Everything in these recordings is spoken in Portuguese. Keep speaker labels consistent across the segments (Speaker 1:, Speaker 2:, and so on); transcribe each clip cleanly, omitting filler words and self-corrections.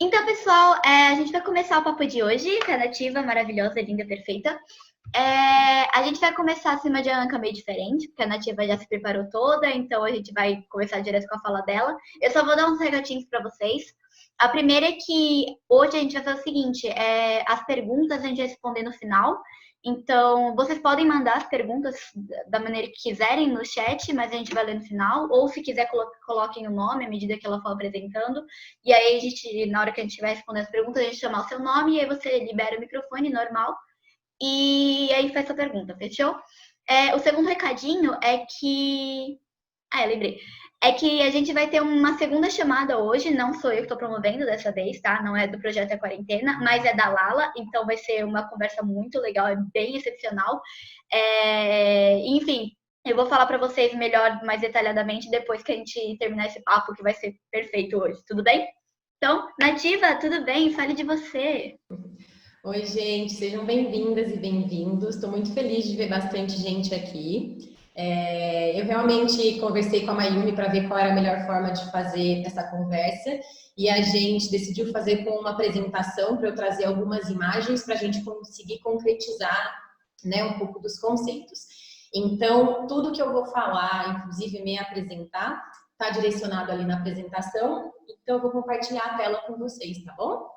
Speaker 1: Então, pessoal, a gente vai começar o papo de hoje, com a Nativa, maravilhosa, linda, perfeita. A gente vai começar assim uma dinâmica meio diferente, porque a Nativa já se preparou toda, então a gente vai começar direto com a fala dela. Eu só vou dar uns recadinhos para vocês. A primeira é que hoje a gente vai fazer o seguinte: as perguntas a gente vai responder no final. Então, vocês podem mandar as perguntas da maneira que quiserem no chat, mas a gente vai ler no final. Ou se quiser, coloquem o nome à medida que ela for apresentando. E aí, na hora que a gente vai responder as perguntas, a gente chama o seu nome e aí você libera o microfone normal. E aí faz sua pergunta, fechou? O segundo recadinho é que. Eu lembrei. É que a gente vai ter uma segunda chamada hoje, não sou eu que estou promovendo dessa vez, tá? Não é do Projeto É Quarentena, mas é da Lala, então vai ser uma conversa muito legal, é bem excepcional. Enfim, eu vou falar para vocês melhor, mais detalhadamente, depois que a gente terminar esse papo, que vai ser perfeito hoje, tudo bem? Então, Nativa, tudo bem? Fale de você.
Speaker 2: Oi, gente, sejam bem-vindas e bem-vindos. Estou muito feliz de ver bastante gente aqui. Eu realmente conversei com a Mayumi para ver qual era a melhor forma de fazer essa conversa e a gente decidiu fazer com uma apresentação para eu trazer algumas imagens para a gente conseguir concretizar, né, um pouco dos conceitos. Então, tudo que eu vou falar, inclusive me apresentar, está direcionado ali na apresentação, então eu vou compartilhar a tela com vocês, tá bom?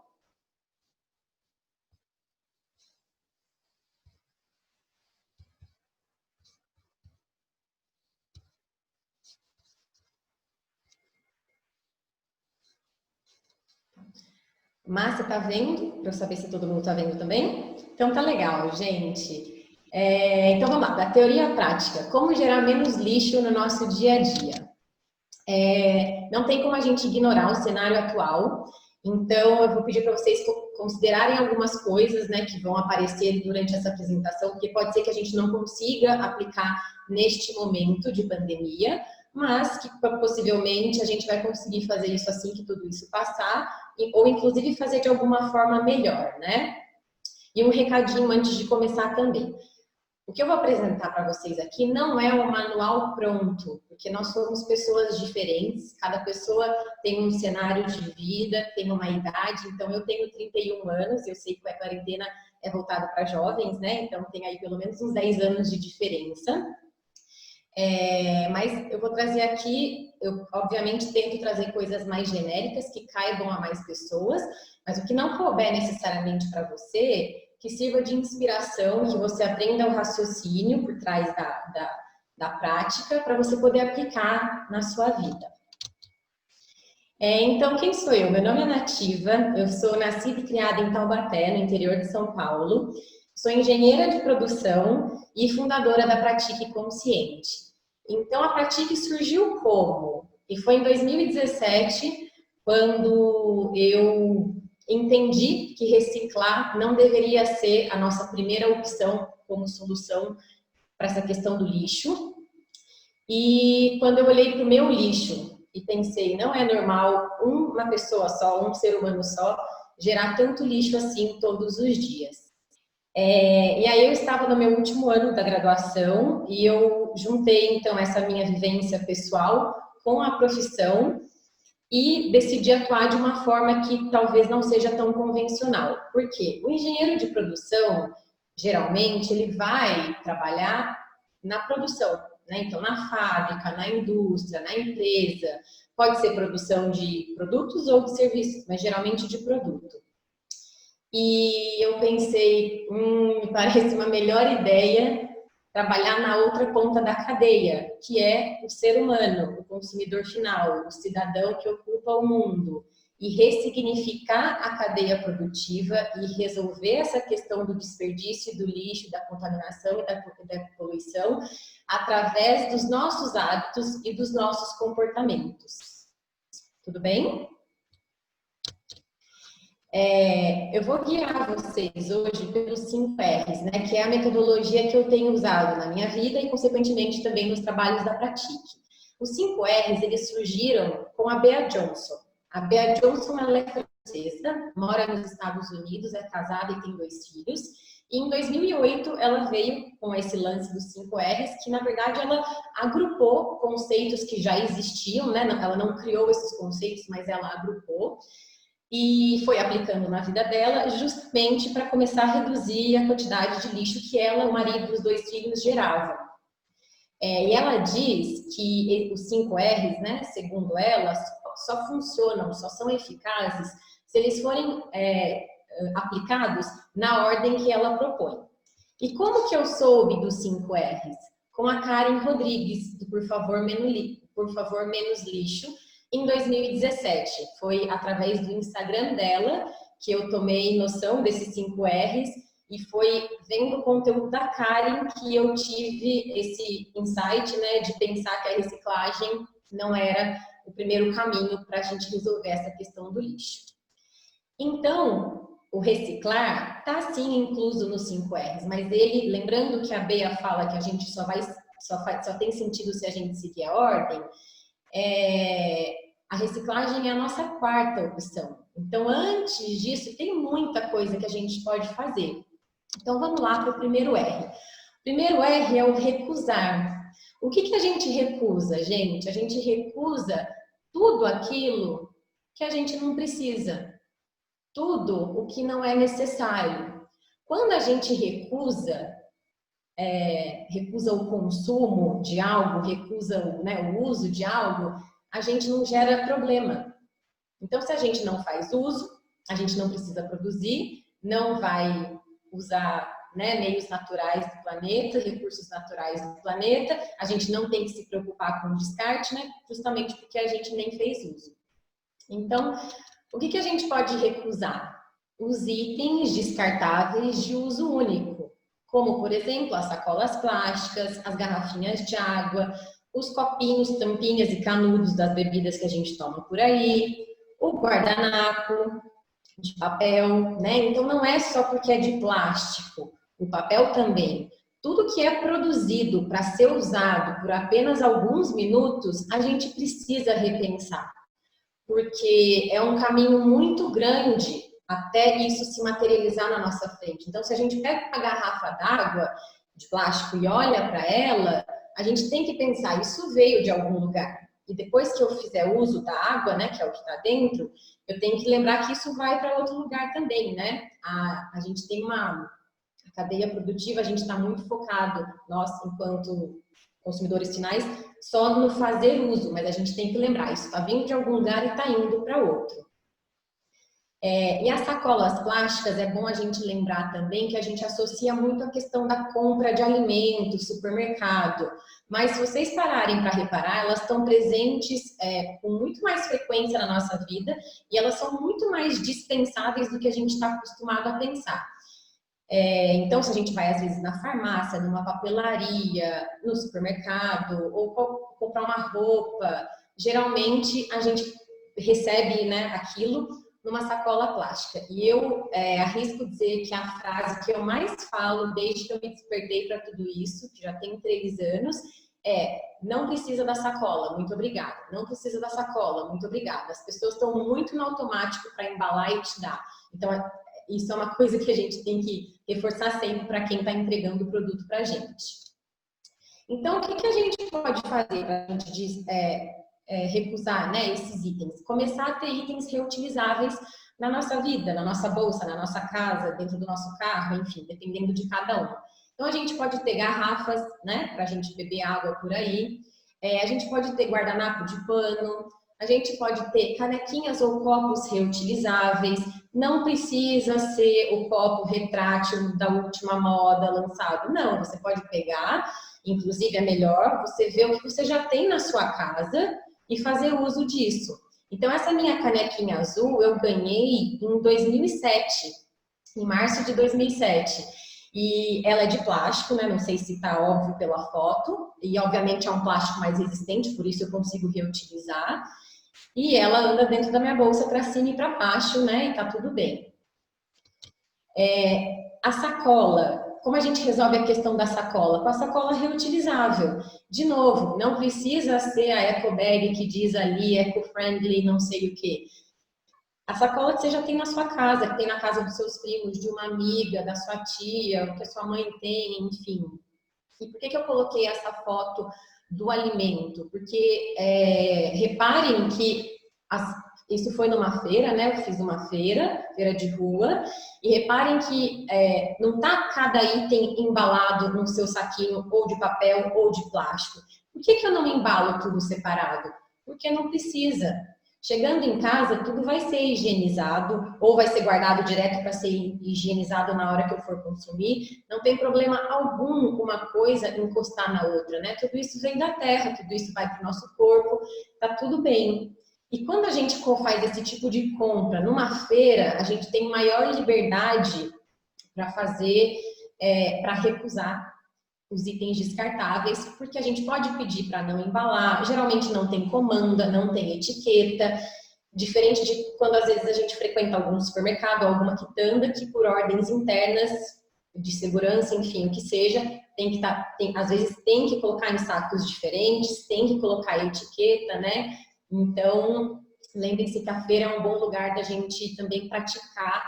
Speaker 2: Márcia, tá vendo? Para eu saber se todo mundo tá vendo também? Então tá legal, gente. Então vamos lá, da teoria à prática. Como gerar menos lixo no nosso dia a dia? Não tem como a gente ignorar o cenário atual. Então eu vou pedir para vocês considerarem algumas coisas, né, que vão aparecer durante essa apresentação, porque pode ser que a gente não consiga aplicar neste momento de pandemia, mas que possivelmente a gente vai conseguir fazer isso assim que tudo isso passar, ou inclusive fazer de alguma forma melhor, né? E um recadinho antes de começar também. O que eu vou apresentar para vocês aqui não é um manual pronto, porque nós somos pessoas diferentes, cada pessoa tem um cenário de vida, tem uma idade, então eu tenho 31 anos, eu sei que a quarentena é voltada para jovens, né? Então tem aí pelo menos uns 10 anos de diferença. Mas eu vou trazer aqui, eu obviamente tento trazer coisas mais genéricas que caibam a mais pessoas, mas o que não couber necessariamente para você, que sirva de inspiração, que você aprenda o raciocínio por trás da prática para você poder aplicar na sua vida. Então, quem sou eu? Meu nome é Nativa, eu sou nascida e criada em Taubaté, no interior de São Paulo. Sou engenheira de produção e fundadora da Pratique Consciente. Então, a Pratique surgiu como? E foi em 2017, quando eu entendi que reciclar não deveria ser a nossa primeira opção como solução para essa questão do lixo. E quando eu olhei para o meu lixo e pensei, não é normal uma pessoa só, um ser humano só, gerar tanto lixo assim todos os dias. E aí eu estava no meu último ano da graduação e eu juntei então essa minha vivência pessoal com a profissão e decidi atuar de uma forma que talvez não seja tão convencional. Por quê? O engenheiro de produção, geralmente, ele vai trabalhar na produção, né? Então, na fábrica, na indústria, na empresa. Pode ser produção de produtos ou de serviços, mas geralmente de produto. E eu pensei, me parece uma melhor ideia trabalhar na outra ponta da cadeia, que é o ser humano, o consumidor final, o cidadão que ocupa o mundo, e ressignificar a cadeia produtiva e resolver essa questão do desperdício, do lixo, da contaminação e da poluição através dos nossos hábitos e dos nossos comportamentos. Tudo bem? Eu vou guiar vocês hoje pelos 5 R's, né, que é a metodologia que eu tenho usado na minha vida e, consequentemente, também nos trabalhos da Pratique. Os 5 R's, eles surgiram com a Bea Johnson. A Bea Johnson, ela é francesa, mora nos Estados Unidos, é casada e tem 2 filhos. E em 2008, ela veio com esse lance dos 5 R's, que, na verdade, ela agrupou conceitos que já existiam, né? Ela não criou esses conceitos, mas ela agrupou. e foi aplicando na vida dela justamente para começar a reduzir a quantidade de lixo que ela, o marido e os 2 filhos geravam. E ela diz que os 5 R's, né, segundo ela, só funcionam, só são eficazes se eles forem aplicados na ordem que ela propõe. E como que eu soube dos 5 R's? Com a Karen Rodrigues, do Por Favor Menos Lixo, em 2017. Foi através do Instagram dela que eu tomei noção desses 5 R's e foi vendo o conteúdo da Karen que eu tive esse insight, né, de pensar que a reciclagem não era o primeiro caminho para a gente resolver essa questão do lixo. Então, o reciclar está sim incluso nos 5 R's, mas ele, lembrando que a Bea fala que a gente só tem sentido se a gente seguir a ordem, a reciclagem é a nossa 4ª opção. Então, antes disso, tem muita coisa que a gente pode fazer. Então, vamos lá para o primeiro R. O primeiro R é o recusar. O que a gente recusa, gente? A gente recusa tudo aquilo que a gente não precisa. Tudo o que não é necessário. Quando a gente recusa o consumo de algo, recusa o uso de algo, a gente não gera problema. Então, se a gente não faz uso, a gente não precisa produzir, não vai usar meios naturais do planeta, recursos naturais do planeta, a gente não tem que se preocupar com o descarte, justamente porque a gente nem fez uso. Então, o que a gente pode recusar? Os itens descartáveis de uso único, como, por exemplo, as sacolas plásticas, as garrafinhas de água, os copinhos, tampinhas e canudos das bebidas que a gente toma por aí, o guardanapo de papel, Então, não é só porque é de plástico, o papel também. Tudo que é produzido para ser usado por apenas alguns minutos, a gente precisa repensar, porque é um caminho muito grande até isso se materializar na nossa frente. Então, se a gente pega uma garrafa d'água de plástico e olha para ela, a gente tem que pensar, isso veio de algum lugar. E depois que eu fizer uso da água, que é o que está dentro, eu tenho que lembrar que isso vai para outro lugar também, A gente tem uma cadeia produtiva, a gente está muito focado, nós, enquanto consumidores finais, só no fazer uso, mas a gente tem que lembrar, isso está vindo de algum lugar e está indo para outro. E as sacolas plásticas, é bom a gente lembrar também que a gente associa muito a questão da compra de alimentos, supermercado, mas se vocês pararem para reparar, elas estão presentes com muito mais frequência na nossa vida e elas são muito mais dispensáveis do que a gente está acostumado a pensar. Então, se a gente vai, às vezes, na farmácia, numa papelaria, no supermercado, ou comprar uma roupa, geralmente a gente recebe aquilo numa sacola plástica. E eu arrisco dizer que a frase que eu mais falo desde que eu me despertei para tudo isso, que já tem 3 anos, não precisa da sacola, muito obrigada. Não precisa da sacola, muito obrigada. As pessoas estão muito no automático para embalar e te dar. Então, isso é uma coisa que a gente tem que reforçar sempre para quem está entregando o produto para a gente. Então, o que a gente pode fazer para a gente recusar esses itens? Começar a ter itens reutilizáveis na nossa vida, na nossa bolsa, na nossa casa, dentro do nosso carro, enfim, dependendo de cada um. Então, a gente pode ter garrafas, para a gente beber água por aí. A gente pode ter guardanapo de pano. A gente pode ter canequinhas ou copos reutilizáveis. Não precisa ser o copo retrátil da última moda lançado. Não, você pode pegar, inclusive é melhor você ver o que você já tem na sua casa e fazer uso disso. Então, essa minha canequinha azul eu ganhei em 2007, em março de 2007. E ela é de plástico, Não sei se está óbvio pela foto. E, obviamente, é um plástico mais resistente, por isso eu consigo reutilizar. E ela anda dentro da minha bolsa para cima e para baixo, E tá tudo bem. A sacola. Como a gente resolve a questão da sacola? Com a sacola reutilizável. De novo, não precisa ser a eco bag que diz ali eco-friendly, não sei o quê. A sacola que você já tem na sua casa, que tem na casa dos seus primos, de uma amiga, da sua tia, que a sua mãe tem, enfim. E por que eu coloquei essa foto do alimento? Porque reparem que Isso foi numa feira, né? Eu fiz uma feira de rua, e reparem que não tá cada item embalado no seu saquinho ou de papel ou de plástico. Por que eu não embalo tudo separado? Porque não precisa. Chegando em casa, tudo vai ser higienizado ou vai ser guardado direto para ser higienizado na hora que eu for consumir. Não tem problema algum uma coisa encostar na outra, né? Tudo isso vem da terra, tudo isso vai para o nosso corpo, tá tudo bem. E quando a gente faz esse tipo de compra numa feira, a gente tem maior liberdade para fazer, para recusar os itens descartáveis, porque a gente pode pedir para não embalar, geralmente não tem comanda, não tem etiqueta, diferente de quando às vezes a gente frequenta algum supermercado, alguma quitanda, que por ordens internas de segurança, enfim, o que seja, às vezes tem que colocar em sacos diferentes, tem que colocar etiqueta, né? Então, lembrem-se que a feira é um bom lugar da gente também praticar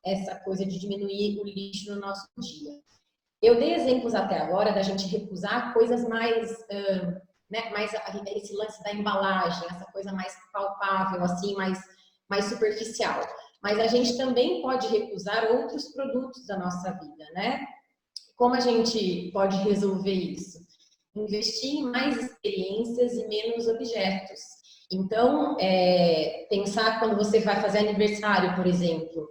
Speaker 2: essa coisa de diminuir o lixo no nosso dia. Eu dei exemplos até agora da gente recusar coisas mais, né, mais esse lance da embalagem, essa coisa mais palpável, assim, mais superficial. Mas a gente também pode recusar outros produtos da nossa vida, né? Como a gente pode resolver isso? Investir em mais experiências e menos objetos. Então, pensar quando você vai fazer aniversário, por exemplo,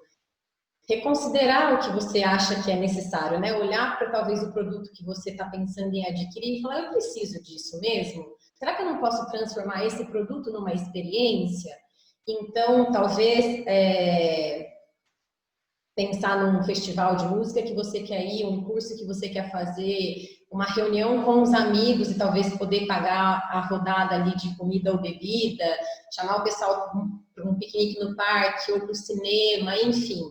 Speaker 2: reconsiderar o que você acha que é necessário, né? Olhar para talvez o produto que você está pensando em adquirir e falar, eu preciso disso mesmo? Será que eu não posso transformar esse produto numa experiência? Então, talvez pensar num festival de música que você quer ir, um curso que você quer fazer, uma reunião com os amigos e talvez poder pagar a rodada ali de comida ou bebida, chamar o pessoal para um piquenique no parque ou para o cinema, enfim.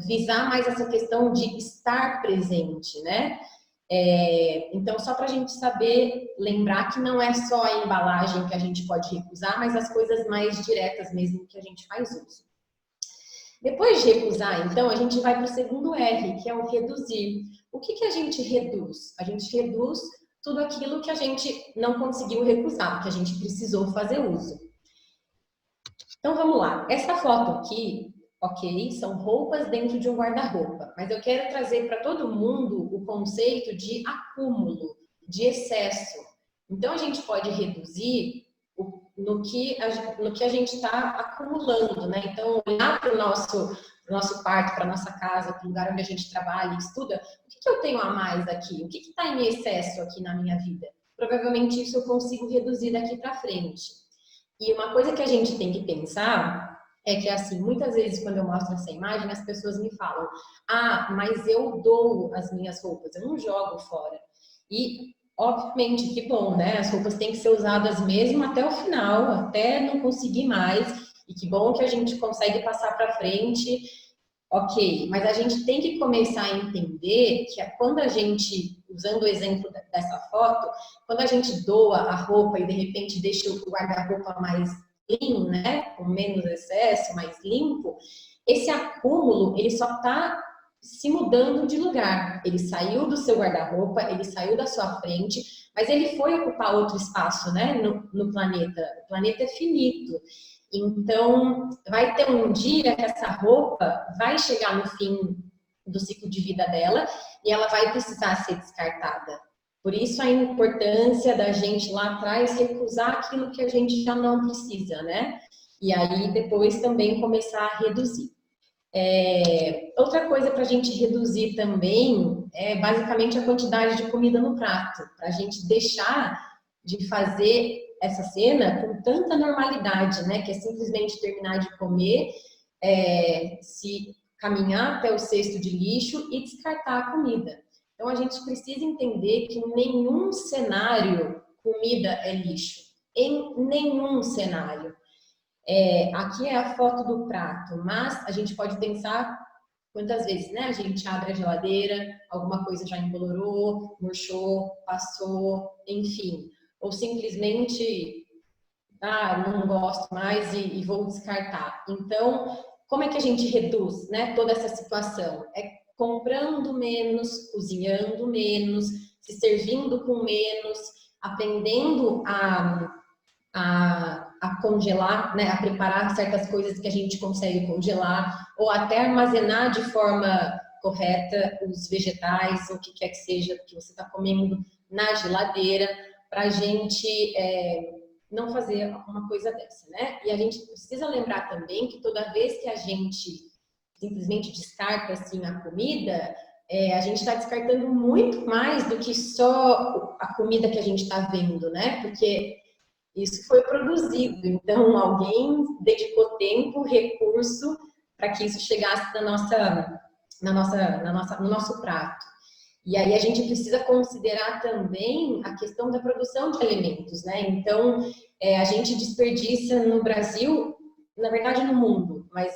Speaker 2: Visar mais essa questão de estar presente, né? Então, só para a gente saber, lembrar que não é só a embalagem que a gente pode recusar, mas as coisas mais diretas mesmo que a gente faz uso. Depois de recusar, então, a gente vai para o segundo R, que é o reduzir. O que a gente reduz? A gente reduz tudo aquilo que a gente não conseguiu recusar, que a gente precisou fazer uso. Então, vamos lá. Essa foto aqui, ok, são roupas dentro de um guarda-roupa, mas eu quero trazer para todo mundo o conceito de acúmulo, de excesso. Então, a gente pode reduzir no que a gente está acumulando, né? Então, olhar para o nosso quarto, para a nossa casa, para o lugar onde a gente trabalha e estuda, o que eu tenho a mais aqui? O que está em excesso aqui na minha vida? Provavelmente isso eu consigo reduzir daqui para frente. E uma coisa que a gente tem que pensar é que, assim, muitas vezes quando eu mostro essa imagem, as pessoas me falam, mas eu dou as minhas roupas, eu não jogo fora. E, obviamente, que bom, né? As roupas têm que ser usadas mesmo até o final, até não conseguir mais. E que bom que a gente consegue passar para frente, ok. Mas a gente tem que começar a entender que quando a gente, usando o exemplo dessa foto, quando a gente doa a roupa e de repente deixa o guarda-roupa mais clean, né, com menos excesso, mais limpo, esse acúmulo, ele só está se mudando de lugar. Ele saiu do seu guarda-roupa, ele saiu da sua frente, mas ele foi ocupar outro espaço, né, no planeta. O planeta é finito. Então, vai ter um dia que essa roupa vai chegar no fim do ciclo de vida dela e ela vai precisar ser descartada. Por isso a importância da gente lá atrás recusar aquilo que a gente já não precisa, né? E aí depois também começar a reduzir. Outra coisa para a gente reduzir também é basicamente a quantidade de comida no prato, para a gente deixar de fazer essa cena com tanta normalidade, né? Que é simplesmente terminar de comer, se caminhar até o cesto de lixo e descartar a comida. Então, a gente precisa entender que em nenhum cenário comida é lixo. Em nenhum cenário. Aqui é a foto do prato, mas a gente pode pensar quantas vezes, né? A gente abre a geladeira, alguma coisa já embolorou, murchou, passou, enfim. Ou simplesmente, não gosto mais e vou descartar. Então, como é que a gente reduz, né, toda essa situação? Comprando menos, cozinhando menos, se servindo com menos, aprendendo a congelar, né, a preparar certas coisas que a gente consegue congelar, ou até armazenar de forma correta os vegetais, ou o que quer que seja que você está comendo na geladeira, para a gente não fazer uma coisa dessa, né? E a gente precisa lembrar também que toda vez que a gente simplesmente descarta assim a comida, a gente está descartando muito mais do que só a comida que a gente está vendo, né? Porque isso foi produzido, então alguém dedicou tempo, recurso para que isso chegasse no nosso prato. E aí a gente precisa considerar também a questão da produção de alimentos, né? Então a gente desperdiça no Brasil, na verdade no mundo, mas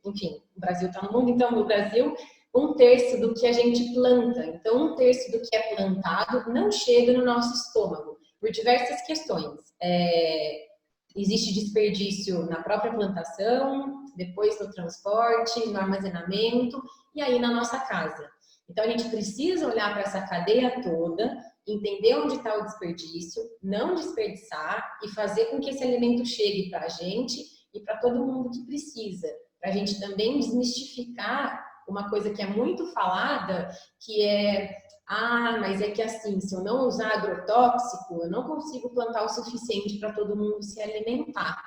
Speaker 2: enfim, o Brasil está no mundo, então no Brasil 1/3 do que a gente planta. Então 1/3 do que é plantado não chega no nosso estômago por diversas questões. Existe desperdício na própria plantação, depois no transporte, no armazenamento e aí na nossa casa. Então a gente precisa olhar para essa cadeia toda, entender onde está o desperdício, não desperdiçar e fazer com que esse alimento chegue para a gente e para todo mundo que precisa. Para a gente também desmistificar uma coisa que é muito falada, que mas é que assim, se eu não usar agrotóxico, eu não consigo plantar o suficiente para todo mundo se alimentar.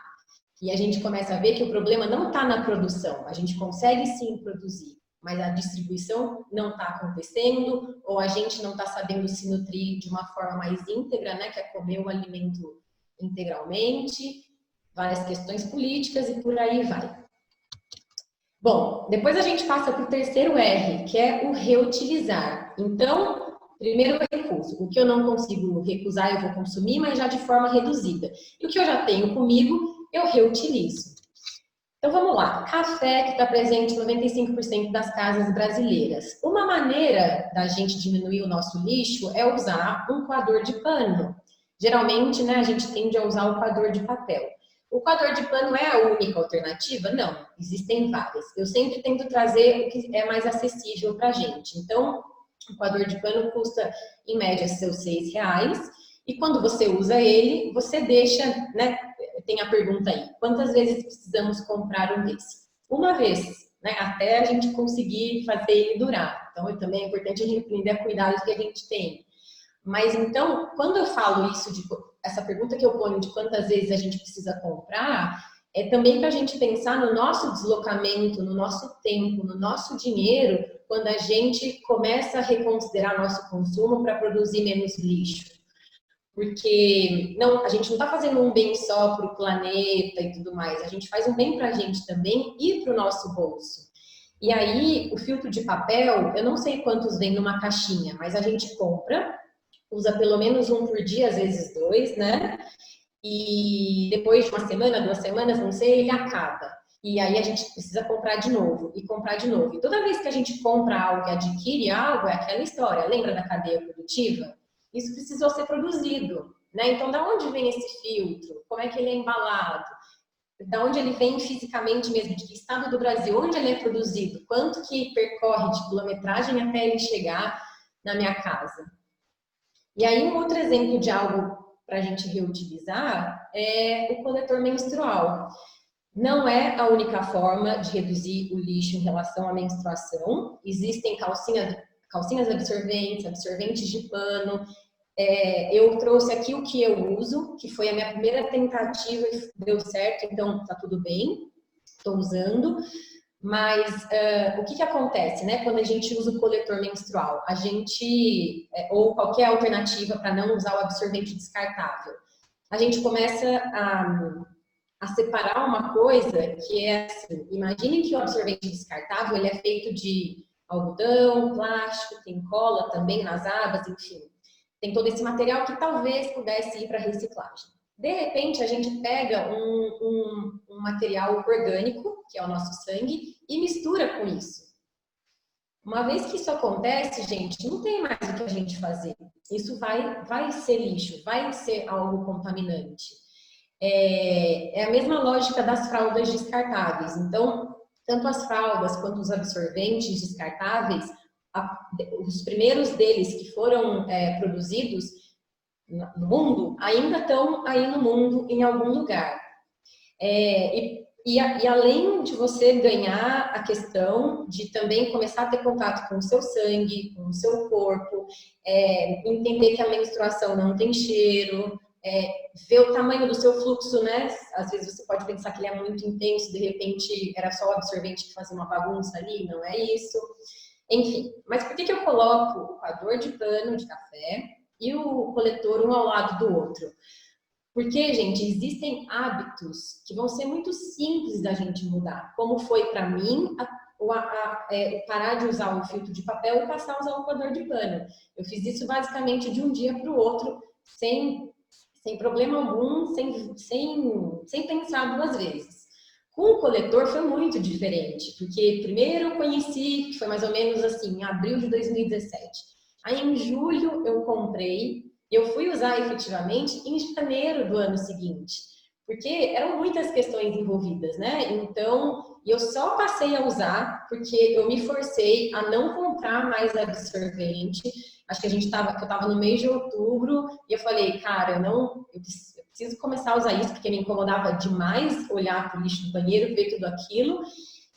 Speaker 2: E a gente começa a ver que o problema não está na produção, a gente consegue sim produzir, mas a distribuição não está acontecendo, ou a gente não está sabendo se nutrir de uma forma mais íntegra, né, que é comer o alimento integralmente, várias questões políticas e por aí vai. Bom, depois a gente passa para o terceiro R, que é o reutilizar. Então, primeiro recurso. O que eu não consigo recusar, eu vou consumir, mas já de forma reduzida. E o que eu já tenho comigo, eu reutilizo. Então, vamos lá. Café, que está presente em 95% das casas brasileiras. Uma maneira da gente diminuir o nosso lixo é usar um coador de pano. Geralmente, né, a gente tende a usar o coador de papel. O coador de pano é a única alternativa? Não, existem várias. Eu sempre tento trazer o que é mais acessível para a gente. Então, o coador de pano custa, em média, seus R$6. E quando você usa ele, você deixa, né? Tem a pergunta aí, quantas vezes precisamos comprar um desse? Uma vez, né? Até a gente conseguir fazer ele durar. Então, também é importante a gente aprender a cuidar do que a gente tem. Mas então, quando eu falo isso, essa pergunta que eu ponho de quantas vezes a gente precisa comprar, é também para a gente pensar no nosso deslocamento, no nosso tempo, no nosso dinheiro, quando a gente começa a reconsiderar nosso consumo para produzir menos lixo. Porque a gente não está fazendo um bem só para o planeta e tudo mais, a gente faz um bem para a gente também e para o nosso bolso. E aí, o filtro de papel, eu não sei quantos vem numa caixinha, mas a gente compra, usa pelo menos um por dia, às vezes 2, né? E depois de uma semana, 2 semanas, não sei, ele acaba. E aí a gente precisa comprar de novo e comprar de novo. E toda vez que a gente compra algo e adquire algo, é aquela história. Lembra da cadeia produtiva? Isso precisou ser produzido, né? Então, da onde vem esse filtro? Como é que ele é embalado? Da onde ele vem fisicamente mesmo? De que estado do Brasil? Onde ele é produzido? Quanto que percorre de quilometragem até ele chegar na minha casa? E aí, um outro exemplo de algo para a gente reutilizar é o coletor menstrual. Não é a única forma de reduzir o lixo em relação à menstruação. Existem calcinhas absorventes, absorventes de pano. Eu trouxe aqui o que eu uso, que foi a minha primeira tentativa e deu certo, então tá tudo bem, estou usando. Mas o que acontece, né? Quando a gente usa o coletor menstrual, a gente, ou qualquer alternativa para não usar o absorvente descartável, a gente começa a separar uma coisa que é assim, imagine que o absorvente descartável ele é feito de algodão, plástico, tem cola também nas abas, enfim. Tem todo esse material que talvez pudesse ir para reciclagem. De repente, a gente pega um material orgânico, que é o nosso sangue, e mistura com isso. Uma vez que isso acontece, gente, não tem mais o que a gente fazer. Isso vai ser lixo, vai ser algo contaminante. É a mesma lógica das fraldas descartáveis. Então, tanto as fraldas quanto os absorventes descartáveis, os primeiros deles que foram produzidos no mundo, ainda estão aí no mundo em algum lugar. E além de você ganhar a questão de também começar a ter contato com o seu sangue, com o seu corpo, entender que a menstruação não tem cheiro, ver o tamanho do seu fluxo, né? Às vezes você pode pensar que ele é muito intenso, de repente era só o absorvente que fazia uma bagunça ali, não é isso. Enfim, mas por que eu coloco o coador de pano de café e o coletor um ao lado do outro? Porque, gente, existem hábitos que vão ser muito simples da gente mudar, como foi para mim parar de usar o filtro de papel e passar a usar o coador de pano. Eu fiz isso basicamente de um dia para o outro, sem problema algum, sem pensar duas vezes. Com o coletor foi muito diferente, porque primeiro eu conheci, que foi mais ou menos assim, em abril de 2017. Aí em julho eu comprei, eu fui usar efetivamente em janeiro do ano seguinte, porque eram muitas questões envolvidas, né? Então, eu só passei a usar porque eu me forcei a não comprar mais absorvente. Acho que eu estava no mês de outubro e eu falei, cara, eu preciso começar a usar isso porque me incomodava demais olhar para o lixo do banheiro, ver tudo aquilo.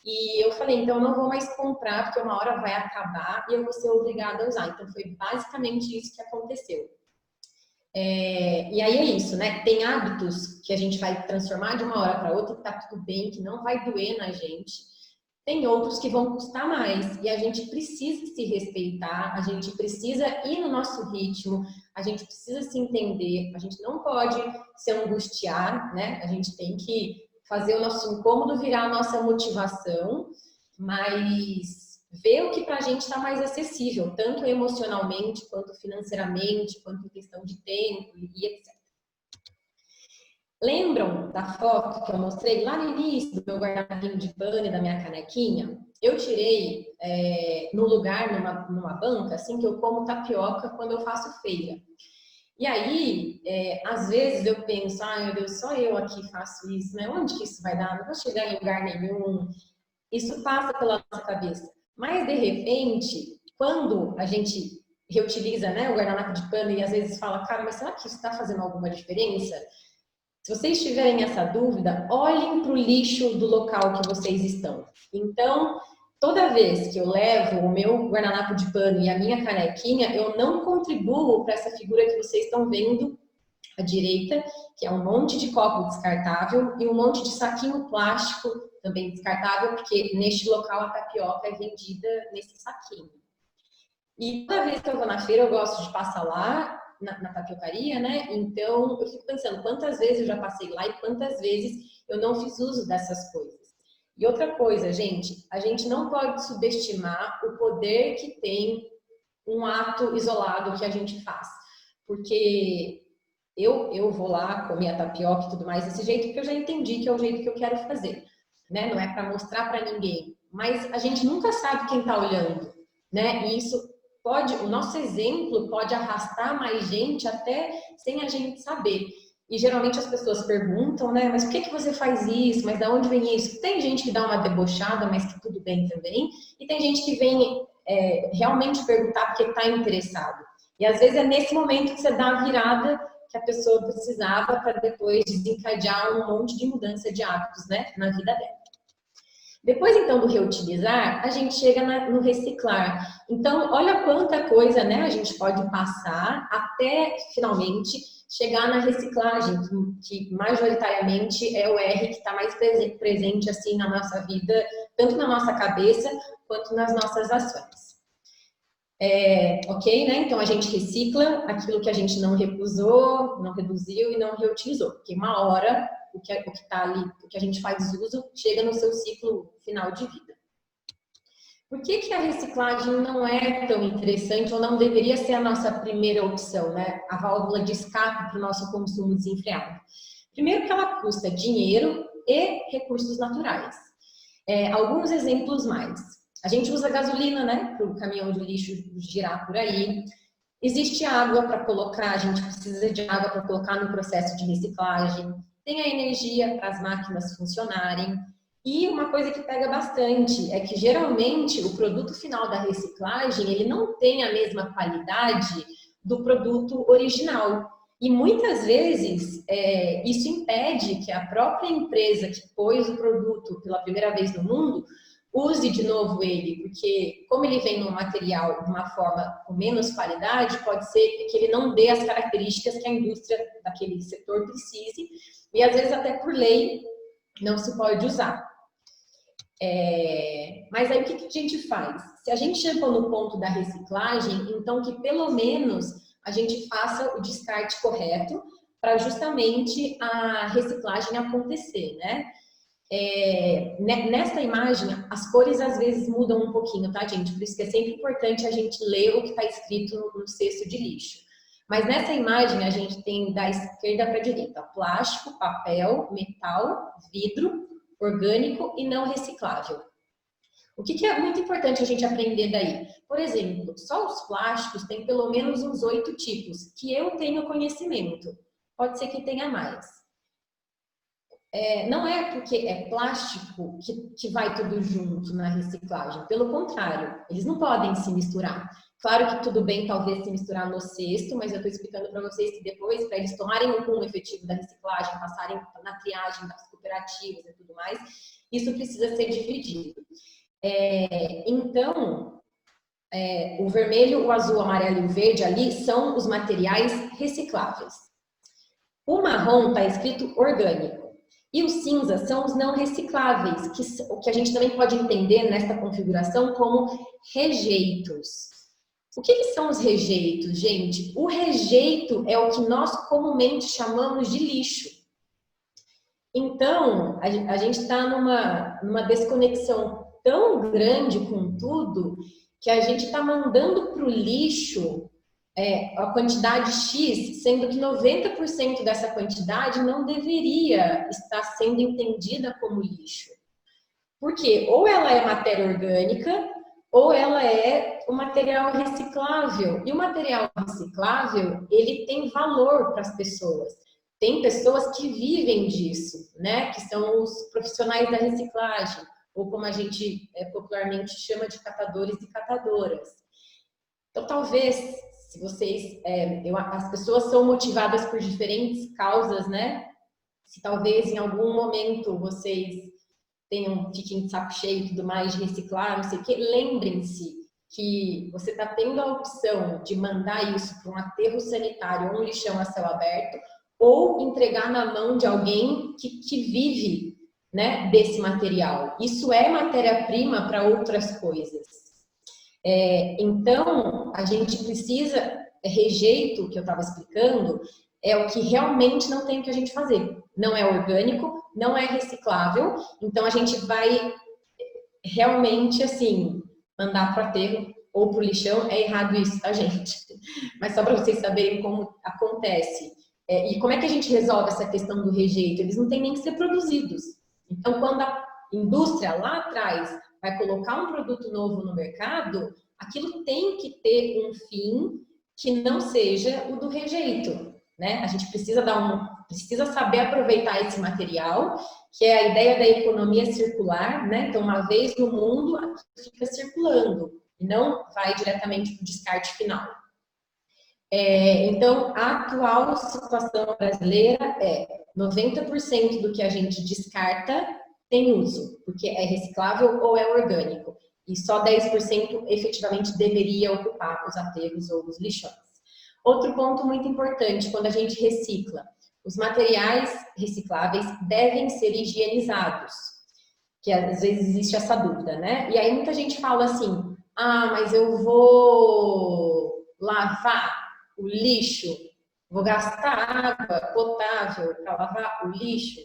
Speaker 2: E eu falei, então eu não vou mais comprar porque uma hora vai acabar e eu vou ser obrigada a usar. Então foi basicamente isso que aconteceu. E aí é isso, né? Tem hábitos que a gente vai transformar de uma hora para outra, que tá tudo bem, que não vai doer na gente. Tem outros que vão custar mais e a gente precisa se respeitar, a gente precisa ir no nosso ritmo, a gente precisa se entender, a gente não pode se angustiar, né? A gente tem que fazer o nosso incômodo virar a nossa motivação, mas ver o que para a gente está mais acessível, tanto emocionalmente, quanto financeiramente, quanto em questão de tempo e etc. Lembram da foto que eu mostrei lá no início do meu guardanapinho de pano e da minha canequinha? Eu tirei no lugar, numa banca, assim, que eu como tapioca quando eu faço feira. E aí, às vezes eu penso, meu Deus, só eu aqui faço isso, né? Onde que isso vai dar? Não vou chegar em lugar nenhum. Isso passa pela nossa cabeça. Mas, de repente, quando a gente reutiliza, né, o guardanapo de pano e às vezes fala, cara, mas será que isso está fazendo alguma diferença? Se vocês tiverem essa dúvida, olhem para o lixo do local que vocês estão. Então, toda vez que eu levo o meu guardanapo de pano e a minha canequinha, eu não contribuo para essa figura que vocês estão vendo à direita, que é um monte de copo descartável e um monte de saquinho plástico também descartável, porque neste local a tapioca é vendida nesse saquinho. E toda vez que eu vou na feira, eu gosto de passar lá na tapiocaria, né? Então eu fico pensando quantas vezes eu já passei lá e quantas vezes eu não fiz uso dessas coisas. E outra coisa, gente, a gente não pode subestimar o poder que tem um ato isolado que a gente faz. Porque eu vou lá comer a tapioca e tudo mais desse jeito, porque eu já entendi que é o jeito que eu quero fazer, né? Não é para mostrar para ninguém. Mas a gente nunca sabe quem está olhando, né? E isso o nosso exemplo pode arrastar mais gente até sem a gente saber. E geralmente as pessoas perguntam, né? Mas por que você faz isso? Mas de onde vem isso? Tem gente que dá uma debochada, mas que tudo bem também. E tem gente que vem realmente perguntar porque está interessado. E às vezes é nesse momento que você dá a virada que a pessoa precisava para depois desencadear um monte de mudança de hábitos, né, na vida dela. Depois, então, do reutilizar, a gente chega no reciclar. Então, olha quanta coisa, né, a gente pode passar até, finalmente, chegar na reciclagem, que majoritariamente é o R que está mais presente, assim, na nossa vida, tanto na nossa cabeça, quanto nas nossas ações. Ok, né? Então, a gente recicla aquilo que a gente não recusou, não reduziu e não reutilizou. Porque uma hora, o que está ali, o que a gente faz uso, chega no seu ciclo final de vida. Por que a reciclagem não é tão interessante ou não deveria ser a nossa primeira opção, né? A válvula de escape para o nosso consumo desenfreado? Primeiro que ela custa dinheiro e recursos naturais. Alguns exemplos mais. A gente usa gasolina, né, para o caminhão de lixo girar por aí. Existe água para colocar, a gente precisa de água para colocar no processo de reciclagem. Tem a energia para as máquinas funcionarem. E uma coisa que pega bastante é que geralmente o produto final da reciclagem ele não tem a mesma qualidade do produto original. E muitas vezes isso impede que a própria empresa que pôs o produto pela primeira vez no mundo use de novo ele, porque como ele vem num material de uma forma com menos qualidade, pode ser que ele não dê as características que a indústria daquele setor precise, e às vezes até por lei não se pode usar. Mas aí o que a gente faz? Se a gente chegou no ponto da reciclagem, então que pelo menos a gente faça o descarte correto para justamente a reciclagem acontecer, né? Nessa imagem, as cores às vezes mudam um pouquinho, tá, gente? Por isso que é sempre importante a gente ler o que está escrito no cesto de lixo. Mas nessa imagem a gente tem da esquerda para a direita plástico, papel, metal, vidro, orgânico e não reciclável. O que é muito importante a gente aprender daí? Por exemplo, só os plásticos tem pelo menos uns 8 tipos, que eu tenho conhecimento. Pode ser que tenha mais. Não é porque é plástico que vai tudo junto na reciclagem. Pelo contrário, eles não podem se misturar. Claro que tudo bem, talvez, se misturar no cesto, mas eu estou explicando para vocês que depois, para eles tomarem o rumo efetivo da reciclagem, passarem na triagem das cooperativas e tudo mais, isso precisa ser dividido. Então, o vermelho, o azul, o amarelo e o verde ali são os materiais recicláveis. O marrom está escrito orgânico. E os cinzas são os não recicláveis, que a gente também pode entender nesta configuração como rejeitos. O que são os rejeitos, gente? O rejeito é o que nós comumente chamamos de lixo. Então, a gente está numa desconexão tão grande com tudo que a gente está mandando para o lixo a quantidade X, sendo que 90% dessa quantidade não deveria estar sendo entendida como lixo. Porque ou ela é matéria orgânica ou ela é o material reciclável. E o material reciclável, ele tem valor para as pessoas. Tem pessoas que vivem disso, né? Que são os profissionais da reciclagem, ou como a gente popularmente chama de catadores e catadoras. Então, talvez, se vocês... as pessoas são motivadas por diferentes causas, né? Se talvez em algum momento vocês fiquem de saco cheio e tudo mais, de reciclar, não sei o quê, lembrem-se que você está tendo a opção de mandar isso para um aterro sanitário ou um lixão a céu aberto, ou entregar na mão de alguém que vive, né, desse material. Isso é matéria-prima para outras coisas. Então, a gente precisa, rejeito, que eu estava explicando, é o que realmente não tem o que a gente fazer. Não é orgânico, não é reciclável, então a gente vai realmente, assim, mandar para o aterro ou para o lixão. É errado isso, tá, gente? Mas só para vocês saberem como acontece. E como é que a gente resolve essa questão do rejeito? Eles não têm nem que ser produzidos. Então, quando a indústria lá atrás vai colocar um produto novo no mercado, aquilo tem que ter um fim que não seja o do rejeito, né? A gente precisa precisa saber aproveitar esse material, que é a ideia da economia circular, né? Então, uma vez no mundo, aquilo fica circulando e não vai diretamente para o descarte final. Então, a atual situação brasileira 90% do que a gente descarta tem uso, porque é reciclável ou é orgânico. E só 10% efetivamente deveria ocupar os aterros ou os lixões. Outro ponto muito importante, quando a gente recicla, os materiais recicláveis devem ser higienizados, que às vezes existe essa dúvida, né? E aí muita gente fala assim, mas eu vou lavar o lixo, vou gastar água potável para lavar o lixo.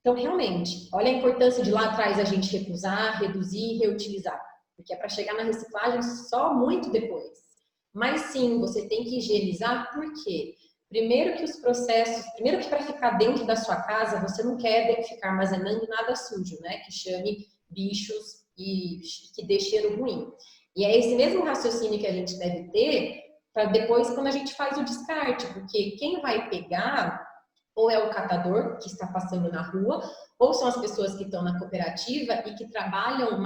Speaker 2: Então, realmente, olha a importância de lá atrás a gente recusar, reduzir e reutilizar, porque é para chegar na reciclagem só muito depois. Mas sim, você tem que higienizar, por quê? Primeiro que para ficar dentro da sua casa, você não quer ficar armazenando nada sujo, né? Que chame bichos e que dê cheiro ruim. E é esse mesmo raciocínio que a gente deve ter para depois, quando a gente faz o descarte, porque quem vai pegar ou é o catador que está passando na rua, ou são as pessoas que estão na cooperativa e que trabalham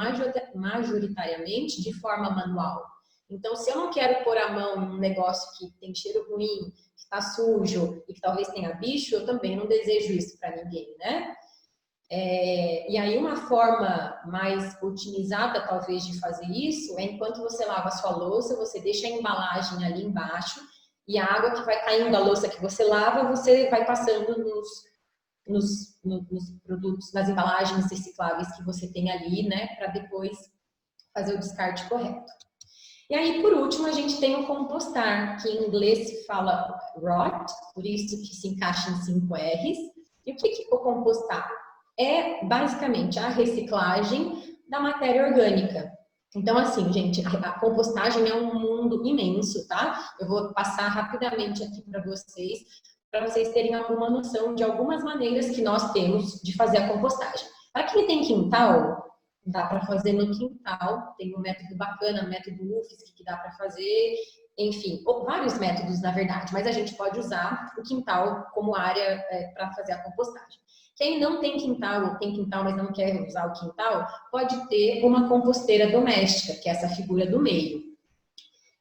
Speaker 2: majoritariamente de forma manual. Então, se eu não quero pôr a mão num negócio que tem cheiro ruim, que está sujo e que talvez tenha bicho, eu também não desejo isso para ninguém, né? E aí uma forma mais otimizada, talvez, de fazer isso é enquanto você lava a sua louça, você deixa a embalagem ali embaixo e a água que vai caindo da louça que você lava, você vai passando nos produtos, nas embalagens recicláveis que você tem ali, né, para depois fazer o descarte correto. E aí, por último, a gente tem o compostar, que em inglês se fala rot, por isso que se encaixa em 5 R's. E o que é o compostar? É basicamente a reciclagem da matéria orgânica. Então, assim, gente, a compostagem é um mundo imenso, tá? Eu vou passar rapidamente aqui para vocês terem alguma noção de algumas maneiras que nós temos de fazer a compostagem. Para quem tem quintal, dá para fazer no quintal, tem um método bacana, método UFSC, que dá para fazer, enfim, vários métodos, na verdade, mas a gente pode usar o quintal como área para fazer a compostagem. Quem não tem quintal, ou tem quintal, mas não quer usar o quintal, pode ter uma composteira doméstica, que é essa figura do meio.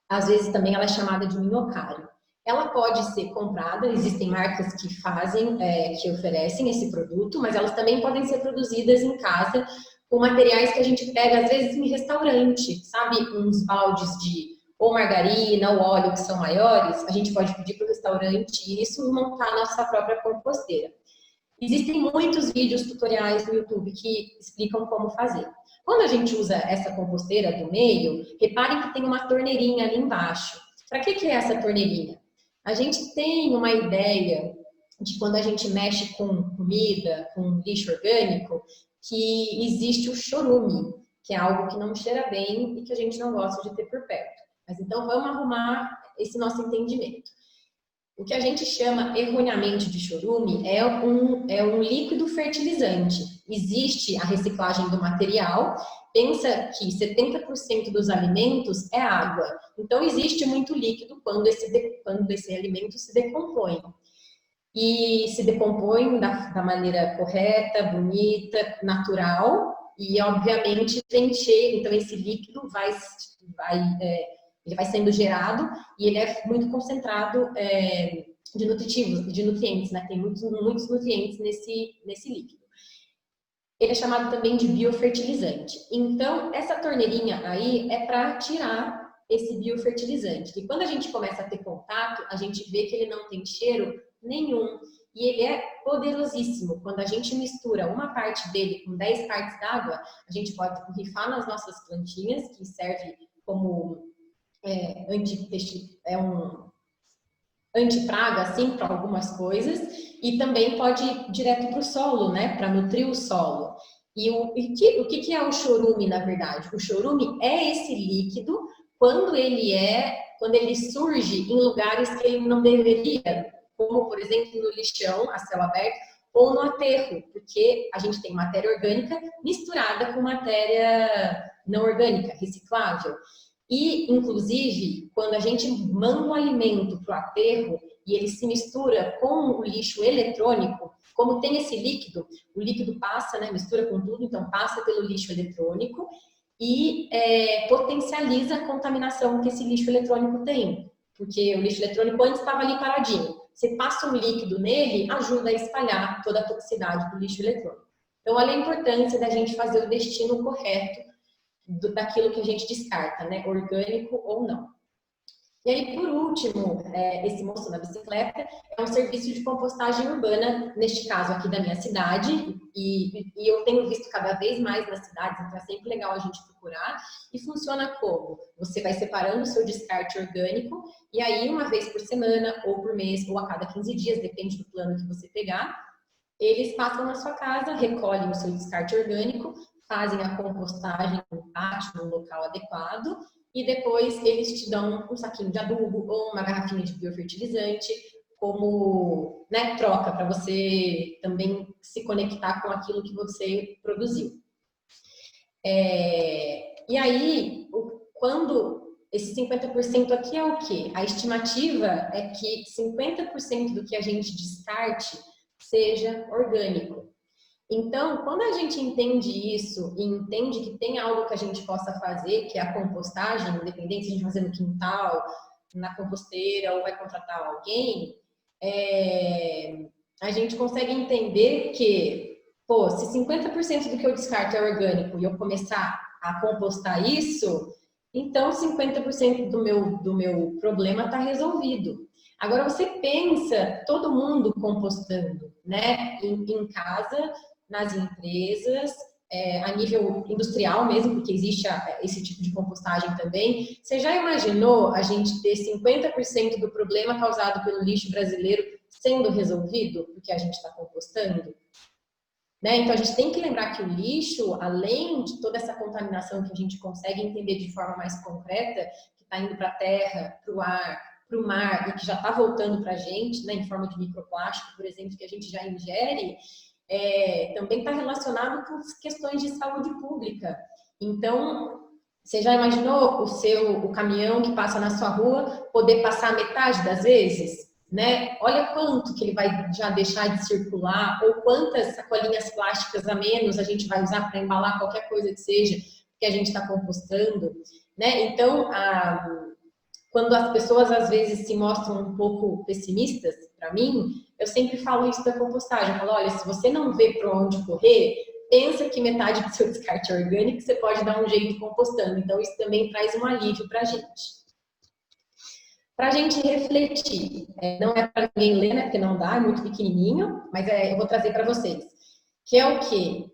Speaker 2: Às vezes também ela é chamada de minhocário. Ela pode ser comprada, existem marcas que fazem, que oferecem esse produto, mas elas também podem ser produzidas em casa com materiais que a gente pega, às vezes, em restaurante, sabe? Uns baldes de ou margarina ou óleo que são maiores, a gente pode pedir para o restaurante isso e montar a nossa própria composteira. Existem muitos vídeos tutoriais no YouTube que explicam como fazer. Quando a gente usa essa composteira do meio, reparem que tem uma torneirinha ali embaixo. Para que é essa torneirinha? A gente tem uma ideia de quando a gente mexe com comida, com lixo orgânico, que existe o chorume, que é algo que não cheira bem e que a gente não gosta de ter por perto. Mas então vamos arrumar esse nosso entendimento. O que a gente chama erroneamente de chorume é um líquido fertilizante. Existe a reciclagem do material, pensa que 70% dos alimentos é água. Então, existe muito líquido quando esse alimento se decompõe. E se decompõe da maneira correta, bonita, natural, e obviamente tem cheiro, então esse líquido ele vai sendo gerado e ele é muito concentrado de nutrientes, né? Tem muitos nutrientes nesse líquido. Ele é chamado também de biofertilizante. Então, essa torneirinha aí é para tirar esse biofertilizante. E quando a gente começa a ter contato, a gente vê que ele não tem cheiro nenhum. E ele é poderosíssimo. Quando a gente mistura uma parte dele com 10 partes d'água, a gente pode borrifar nas nossas plantinhas, que serve como um antipraga, assim, para algumas coisas, e também pode ir direto para o solo, né, para nutrir o solo. E o que é o chorume, na verdade? O chorume é esse líquido quando ele surge em lugares que ele não deveria, como, por exemplo, no lixão, a céu aberto, ou no aterro, porque a gente tem matéria orgânica misturada com matéria não orgânica, reciclável. E, inclusive, quando a gente manda um alimento para o aterro e ele se mistura com o lixo eletrônico, como tem esse líquido, o líquido passa, né, mistura com tudo, então passa pelo lixo eletrônico e potencializa a contaminação que esse lixo eletrônico tem. Porque o lixo eletrônico antes estava ali paradinho. Você passa um líquido nele, ajuda a espalhar toda a toxicidade do lixo eletrônico. Então, olha a importância da gente fazer o destino correto daquilo que a gente descarta, né? Orgânico ou não. E aí, por último, esse moço na bicicleta é um serviço de compostagem urbana, neste caso aqui da minha cidade, e eu tenho visto cada vez mais nas cidades, então é sempre legal a gente procurar. E funciona como? Você vai separando o seu descarte orgânico, e aí uma vez por semana, ou por mês, ou a cada 15 dias, depende do plano que você pegar, eles passam na sua casa, recolhem o seu descarte orgânico, fazem a compostagem no pátio, no local adequado, e depois eles te dão um saquinho de adubo ou uma garrafinha de biofertilizante como, né, troca para você também se conectar com aquilo que você produziu. E aí, quando esse 50% aqui é o quê? A estimativa é que 50% do que a gente descarte seja orgânico. Então, quando a gente entende isso e entende que tem algo que a gente possa fazer, que é a compostagem, independente se a gente vai fazer no quintal, na composteira ou vai contratar alguém, a gente consegue entender que, pô, se 50% do que eu descarto é orgânico e eu começar a compostar isso, então 50% do meu problema está resolvido. Agora você pensa todo mundo compostando, né? Em casa, nas empresas, a nível industrial mesmo, porque existe esse tipo de compostagem também. Você já imaginou a gente ter 50% do problema causado pelo lixo brasileiro sendo resolvido porque a gente está compostando? Né? Então a gente tem que lembrar que o lixo, além de toda essa contaminação que a gente consegue entender de forma mais concreta, que está indo para a terra, para o ar, para o mar e que já está voltando para a gente, né, em forma de microplástico, por exemplo, que a gente já ingere, também está relacionado com questões de saúde pública. Então, você já imaginou o caminhão que passa na sua rua poder passar metade das vezes? Né? Olha quanto que ele vai já deixar de circular, ou quantas sacolinhas plásticas a menos a gente vai usar para embalar qualquer coisa que seja que a gente está compostando, né? Então, quando as pessoas às vezes se mostram um pouco pessimistas, para mim, eu sempre falo isso da compostagem. Eu falo, olha, se você não vê para onde correr, pensa que metade do seu descarte é orgânico, você pode dar um jeito compostando. Então, isso também traz um alívio para a gente. Para a gente refletir. Não é para ninguém ler, né? Porque não dá, é muito pequenininho, mas eu vou trazer para vocês. Que é o quê?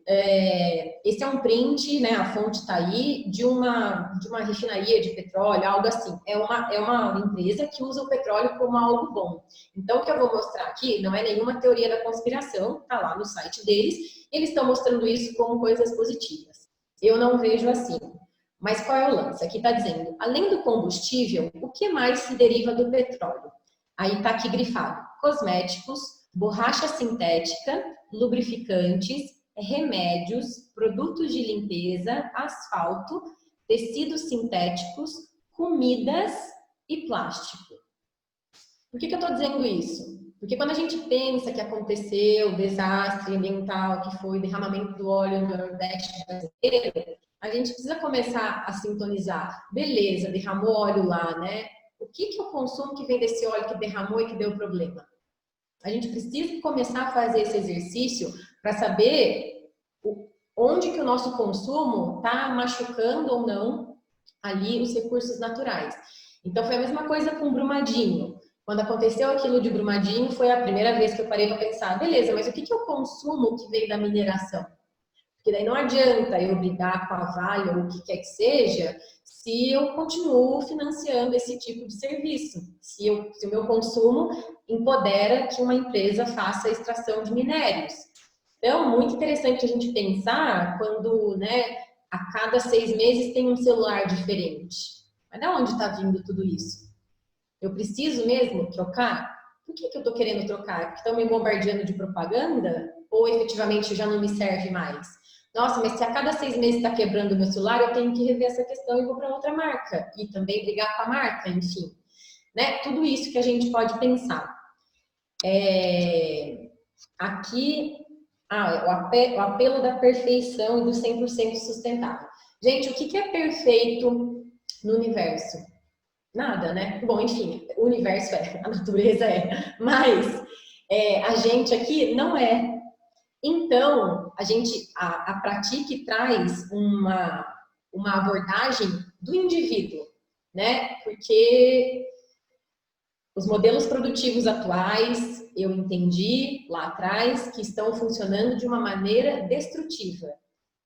Speaker 2: Esse é um print, né? A fonte está aí, de uma refinaria de petróleo, algo assim. É uma empresa que usa o petróleo como algo bom. Então, o que eu vou mostrar aqui não é nenhuma teoria da conspiração, está lá no site deles. Eles estão mostrando isso como coisas positivas. Eu não vejo assim. Mas qual é o lance? Aqui está dizendo, além do combustível, o que mais se deriva do petróleo? Aí está aqui grifado, cosméticos, borracha sintética, lubrificantes, remédios, produtos de limpeza, asfalto, tecidos sintéticos, comidas e plástico. Por que eu estou dizendo isso? Porque quando a gente pensa que aconteceu o desastre ambiental, que foi o derramamento do óleo no Nordeste brasileiro, a gente precisa começar a sintonizar. Beleza, derramou óleo lá, né? O que eu consumo que vem desse óleo que derramou e que deu problema? A gente precisa começar a fazer esse exercício para saber onde que o nosso consumo está machucando ou não ali os recursos naturais. Então foi a mesma coisa com o Brumadinho. Quando aconteceu aquilo de Brumadinho, foi a primeira vez que eu parei para pensar, beleza, mas o que eu consumo que veio da mineração? Porque daí não adianta eu brigar com a Vale ou o que quer que seja, se eu continuo financiando esse tipo de serviço. Se o meu consumo empodera que uma empresa faça a extração de minérios. Então, muito interessante a gente pensar quando, né, a cada 6 meses tem um celular diferente. Mas de onde está vindo tudo isso? Eu preciso mesmo trocar? Por que eu estou querendo trocar? Porque estão me bombardeando de propaganda? Ou efetivamente já não me serve mais? Nossa, mas se a cada 6 meses está quebrando o meu celular, eu tenho que rever essa questão e vou para outra marca. E também brigar com a marca, enfim. Né? Tudo isso que a gente pode pensar. Aqui, o apelo da perfeição e do 100% sustentável. Gente, o que é perfeito no universo? Nada, né? Bom, enfim, o universo a natureza mas a gente aqui não é. Então, a Pratique traz uma abordagem do indivíduo, né? Porque os modelos produtivos atuais, eu entendi lá atrás, que estão funcionando de uma maneira destrutiva,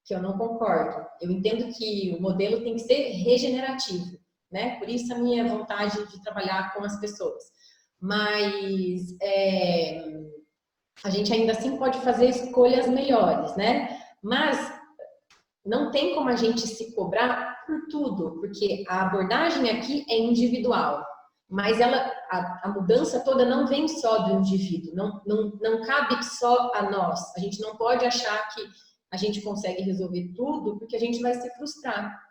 Speaker 2: que eu não concordo. Eu entendo que o modelo tem que ser regenerativo, né? Por isso a minha vontade de trabalhar com as pessoas. Mas a gente ainda assim pode fazer escolhas melhores, né? Mas não tem como a gente se cobrar por tudo, porque a abordagem aqui é individual. Mas a mudança toda não vem só do indivíduo, não cabe só a nós. A gente não pode achar que a gente consegue resolver tudo, porque a gente vai se frustrar.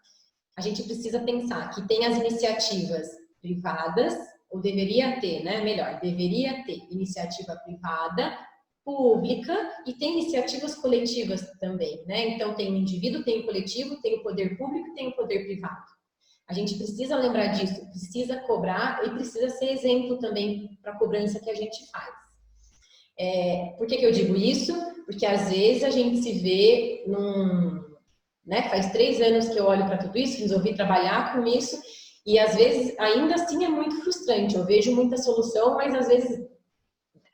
Speaker 2: A gente precisa pensar que tem as iniciativas privadas, ou deveria ter, né? Melhor, deveria ter iniciativa privada, pública e tem iniciativas coletivas também, né? Então tem o indivíduo, tem o coletivo, tem o poder público e tem o poder privado. A gente precisa lembrar disso, precisa cobrar e precisa ser exemplo também para a cobrança que a gente faz. Por que eu digo isso? Porque às vezes a gente se vê né? Faz 3 anos que eu olho para tudo isso, resolvi trabalhar com isso e às vezes ainda assim é muito frustrante. Eu vejo muita solução, mas às vezes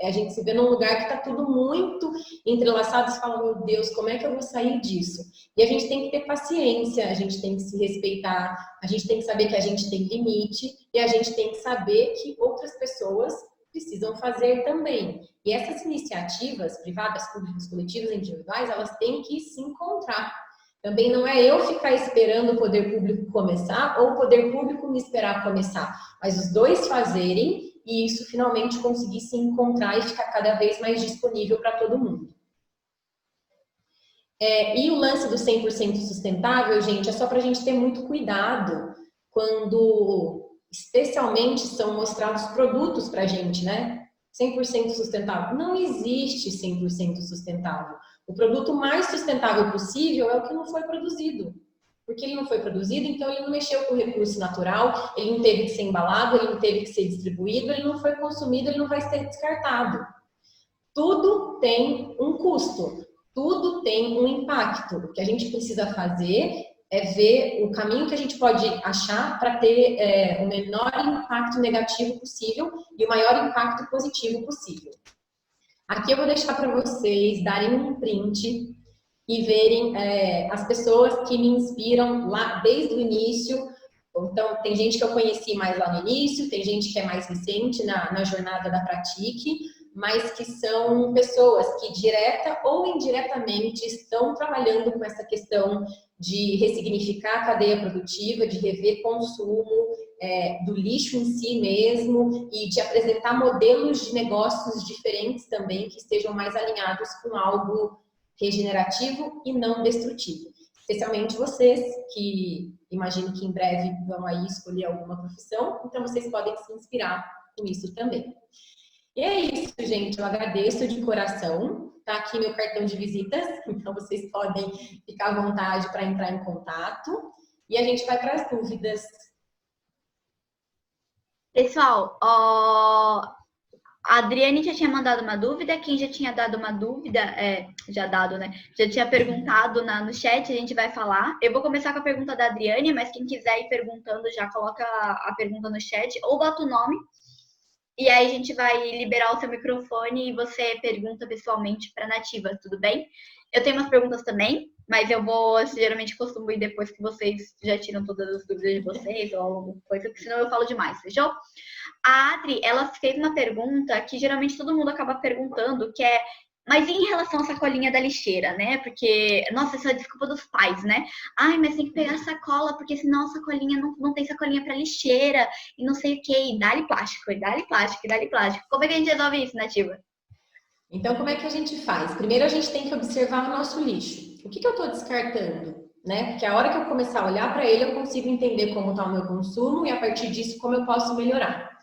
Speaker 2: a gente se vê num lugar que está tudo muito entrelaçado e fala, meu Deus, como é que eu vou sair disso? E a gente tem que ter paciência, a gente tem que se respeitar, a gente tem que saber que a gente tem limite e a gente tem que saber que outras pessoas precisam fazer também. E essas iniciativas, privadas, públicas, coletivas, individuais, elas têm que se encontrar. Também não é eu ficar esperando o poder público começar ou o poder público me esperar começar, mas os dois fazerem e isso finalmente conseguir se encontrar e ficar cada vez mais disponível para todo mundo. E o lance do 100% sustentável, gente, é só para a gente ter muito cuidado quando, especialmente, são mostrados produtos para a gente, né? 100% sustentável. Não existe 100% sustentável. O produto mais sustentável possível é o que não foi produzido. Porque ele não foi produzido, então ele não mexeu com o recurso natural, ele não teve que ser embalado, ele não teve que ser distribuído, ele não foi consumido, ele não vai ser descartado. Tudo tem um custo, tudo tem um impacto. O que a gente precisa fazer é ver o caminho que a gente pode achar para ter o menor impacto negativo possível e o maior impacto positivo possível. Aqui eu vou deixar para vocês darem um print e verem as pessoas que me inspiram lá desde o início. Então, tem gente que eu conheci mais lá no início, tem gente que é mais recente na jornada da Pratique, mas que são pessoas que direta ou indiretamente estão trabalhando com essa questão de ressignificar a cadeia produtiva, de rever consumo do lixo em si mesmo e de apresentar modelos de negócios diferentes também que estejam mais alinhados com algo regenerativo e não destrutivo. Especialmente vocês, que imagino que em breve vão aí escolher alguma profissão, então vocês podem se inspirar com isso também. E é isso, gente, eu agradeço de coração. Tá aqui meu cartão de visitas, então vocês podem ficar à vontade para entrar em contato. E a gente vai para as dúvidas.
Speaker 1: Pessoal, a Adriane já tinha mandado uma dúvida, quem já tinha dado uma dúvida, já tinha perguntado no chat, a gente vai falar. Eu vou começar com a pergunta da Adriane, mas quem quiser ir perguntando já coloca a pergunta no chat ou bota o nome. E aí a gente vai liberar o seu microfone e você pergunta pessoalmente para a Nativa, tudo bem? Eu tenho umas perguntas também, mas geralmente costumo ir depois que vocês já tiram todas as dúvidas de vocês ou alguma coisa, porque senão eu falo demais, fechou? A Adri, ela fez uma pergunta que geralmente todo mundo acaba perguntando, que é, mas em relação à sacolinha da lixeira, né? Porque, nossa, essa é a desculpa dos pais, né? Ai, mas tem que pegar sacola, porque senão a sacolinha não tem sacolinha para lixeira e não sei o quê. E dá-lhe plástico, e dá-lhe plástico, e dá-lhe plástico. Como é que a gente resolve isso, Nativa?
Speaker 2: Então, como é que a gente faz? Primeiro, a gente tem que observar o nosso lixo. O que eu estou descartando? Né? Porque a hora que eu começar a olhar para ele, eu consigo entender como está o meu consumo e, a partir disso, como eu posso melhorar.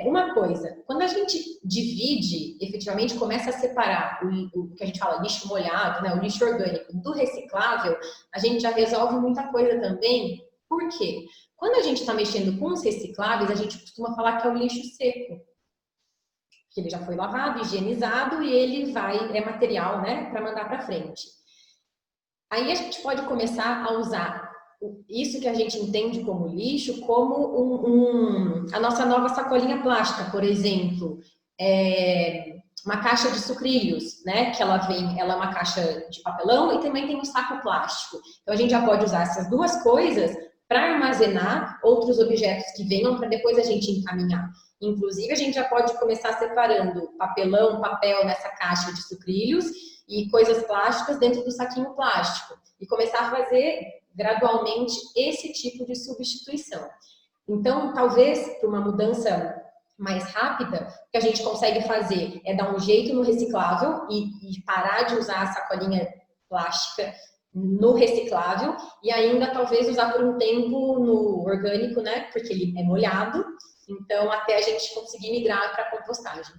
Speaker 2: Uma coisa, quando a gente divide, efetivamente começa a separar o que a gente fala lixo molhado, né, o lixo orgânico do reciclável, a gente já resolve muita coisa também. Por quê? Quando a gente está mexendo com os recicláveis, a gente costuma falar que é o lixo seco, que ele já foi lavado, higienizado e ele é material, né, para mandar para frente. Aí a gente pode começar a usar isso que a gente entende como lixo, como a nossa nova sacolinha plástica, por exemplo, uma caixa de sucrilhos, né? Que ela é uma caixa de papelão e também tem um saco plástico. Então a gente já pode usar essas duas coisas para armazenar outros objetos que venham para depois a gente encaminhar. Inclusive a gente já pode começar separando papelão, papel nessa caixa de sucrilhos e coisas plásticas dentro do saquinho plástico e começar a fazer gradualmente esse tipo de substituição. Então, talvez, para uma mudança mais rápida, o que a gente consegue fazer é dar um jeito no reciclável e parar de usar a sacolinha plástica no reciclável e ainda talvez usar por um tempo no orgânico, né? Porque ele é molhado, então até a gente conseguir migrar para a compostagem.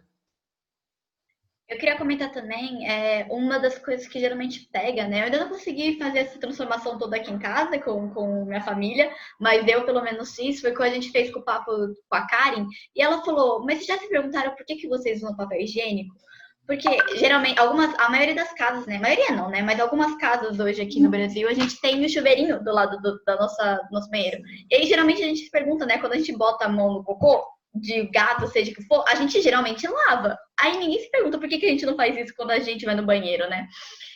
Speaker 1: Eu queria comentar também, uma das coisas que geralmente pega, né? Eu ainda não consegui fazer essa transformação toda aqui em casa com minha família, mas eu pelo menos fiz, foi quando a gente fez com o papo com a Karen, e ela falou, mas vocês já se perguntaram por que vocês usam papel higiênico? Porque geralmente, a maioria das casas, né? A maioria não, né? Mas algumas casas hoje aqui no Brasil, a gente tem o chuveirinho do lado do nosso banheiro. E aí geralmente a gente se pergunta, né? Quando a gente bota a mão no cocô, de gato, seja o que for, a gente geralmente lava. Aí ninguém se pergunta por que a gente não faz isso quando a gente vai no banheiro, né?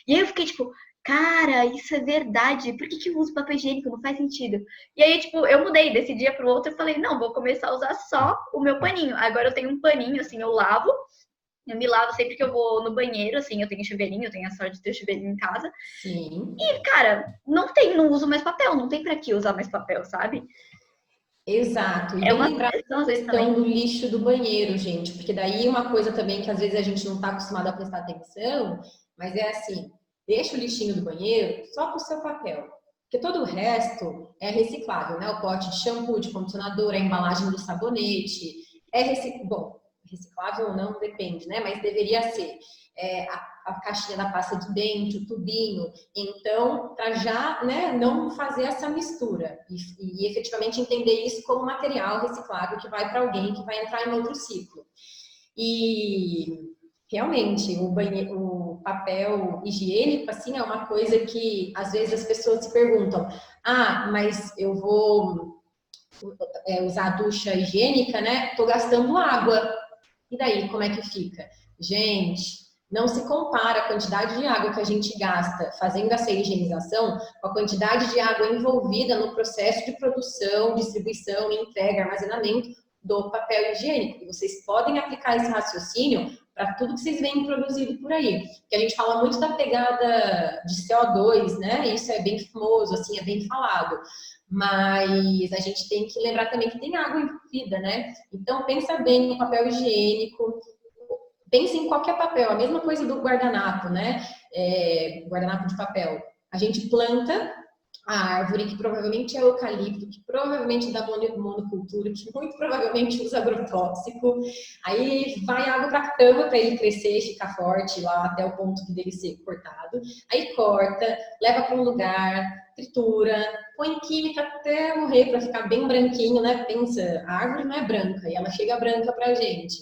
Speaker 1: E aí eu fiquei tipo, cara, isso é verdade. Por que eu uso papel higiênico? Não faz sentido. E aí, tipo, eu mudei desse dia pro outro e falei, não, vou começar a usar só o meu paninho. Agora eu tenho um paninho, assim, eu lavo. Eu me lavo sempre que eu vou no banheiro, assim, eu tenho chuveirinho, eu tenho a sorte de ter chuveirinho em casa.
Speaker 2: Sim.
Speaker 1: E, cara, não uso mais papel, não tem pra que usar mais papel, sabe?
Speaker 2: Exato, e
Speaker 1: É
Speaker 2: bem
Speaker 1: uma
Speaker 2: lembrar
Speaker 1: questão
Speaker 2: a
Speaker 1: às vezes
Speaker 2: questão
Speaker 1: também.
Speaker 2: do lixo do banheiro, gente, porque daí uma coisa também que às vezes a gente não está acostumado a prestar atenção, mas é assim, deixa o lixinho do banheiro só para o seu papel, porque todo o resto é reciclável, né? O pote de shampoo, de condicionador, a embalagem do sabonete, bom, reciclável ou não, depende, né? Mas deveria ser. A caixinha da pasta de dente, o tubinho, então, para já, né, não fazer essa mistura e efetivamente entender isso como material reciclável que vai para alguém que vai entrar em outro ciclo. E realmente o papel higiênico assim é uma coisa que às vezes as pessoas se perguntam: ah, mas eu vou usar a ducha higiênica, né? Estou gastando água. E daí, como é que fica? Gente, não se compara a quantidade de água que a gente gasta fazendo essa higienização com a quantidade de água envolvida no processo de produção, distribuição, entrega, armazenamento do papel higiênico. E vocês podem aplicar esse raciocínio para tudo que vocês veem produzido por aí. Que a gente fala muito da pegada de CO2, né? Isso é bem famoso, assim, é bem falado. Mas a gente tem que lembrar também que tem água envolvida, né? Então, pensa bem no papel higiênico, pense em qualquer papel, a mesma coisa do guardanapo, né? Guardanapo de papel. A gente planta a árvore, que provavelmente é eucalipto, que provavelmente dá monocultura, que muito provavelmente usa agrotóxico. Aí vai água para a cama para ele crescer, ficar forte lá até o ponto dele ser cortado. Aí corta, leva para um lugar, tritura, põe química até morrer para ficar bem branquinho, né? Pensa, a árvore não é branca e ela chega branca para a gente.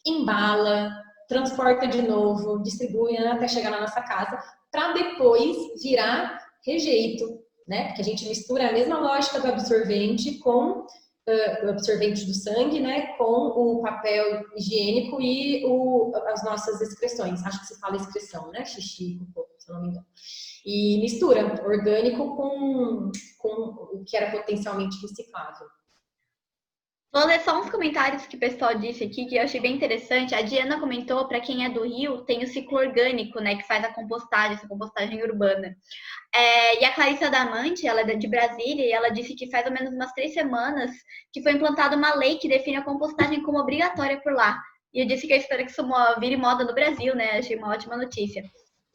Speaker 2: Embala, transporta de novo, distribui, né, até chegar na nossa casa, para depois virar rejeito, né? Porque a gente mistura a mesma lógica do absorvente com o absorvente do sangue, né? Com o papel higiênico e as nossas excreções. Acho que se fala excreção, né? Xixi, se eu não me engano. E mistura orgânico com o que era potencialmente reciclável.
Speaker 1: Vou ler só uns comentários que o pessoal disse aqui que eu achei bem interessante. A Diana comentou, para quem é do Rio, tem o ciclo orgânico, né, que faz a compostagem, essa compostagem urbana. E a Clarissa Damante, ela é de Brasília, e ela disse que faz ao menos umas 3 semanas que foi implantada uma lei que define a compostagem como obrigatória por lá. E eu disse que eu espero que isso vire moda no Brasil, né? Achei uma ótima notícia.
Speaker 2: Que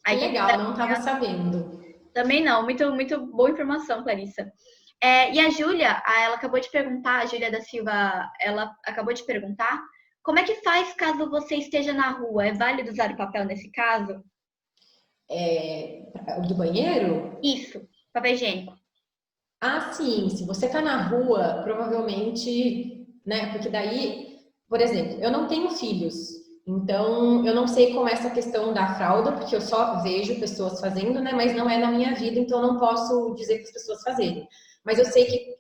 Speaker 1: Aí quem
Speaker 2: legal,
Speaker 1: quiser
Speaker 2: não estava sabendo.
Speaker 1: também não, muito, muito boa informação, Clarissa. E a Júlia, ela acabou de perguntar, a Júlia da Silva, ela acabou de perguntar, como é que faz caso você esteja na rua? É válido usar o papel nesse caso?
Speaker 2: Do banheiro?
Speaker 1: Isso, papel higiênico.
Speaker 2: Ah, sim, se você está na rua, provavelmente, né? Porque daí, por exemplo, eu não tenho filhos, então eu não sei como é essa questão da fralda, porque eu só vejo pessoas fazendo, né? Mas não é na minha vida, então eu não posso dizer para as pessoas fazerem. Mas eu sei que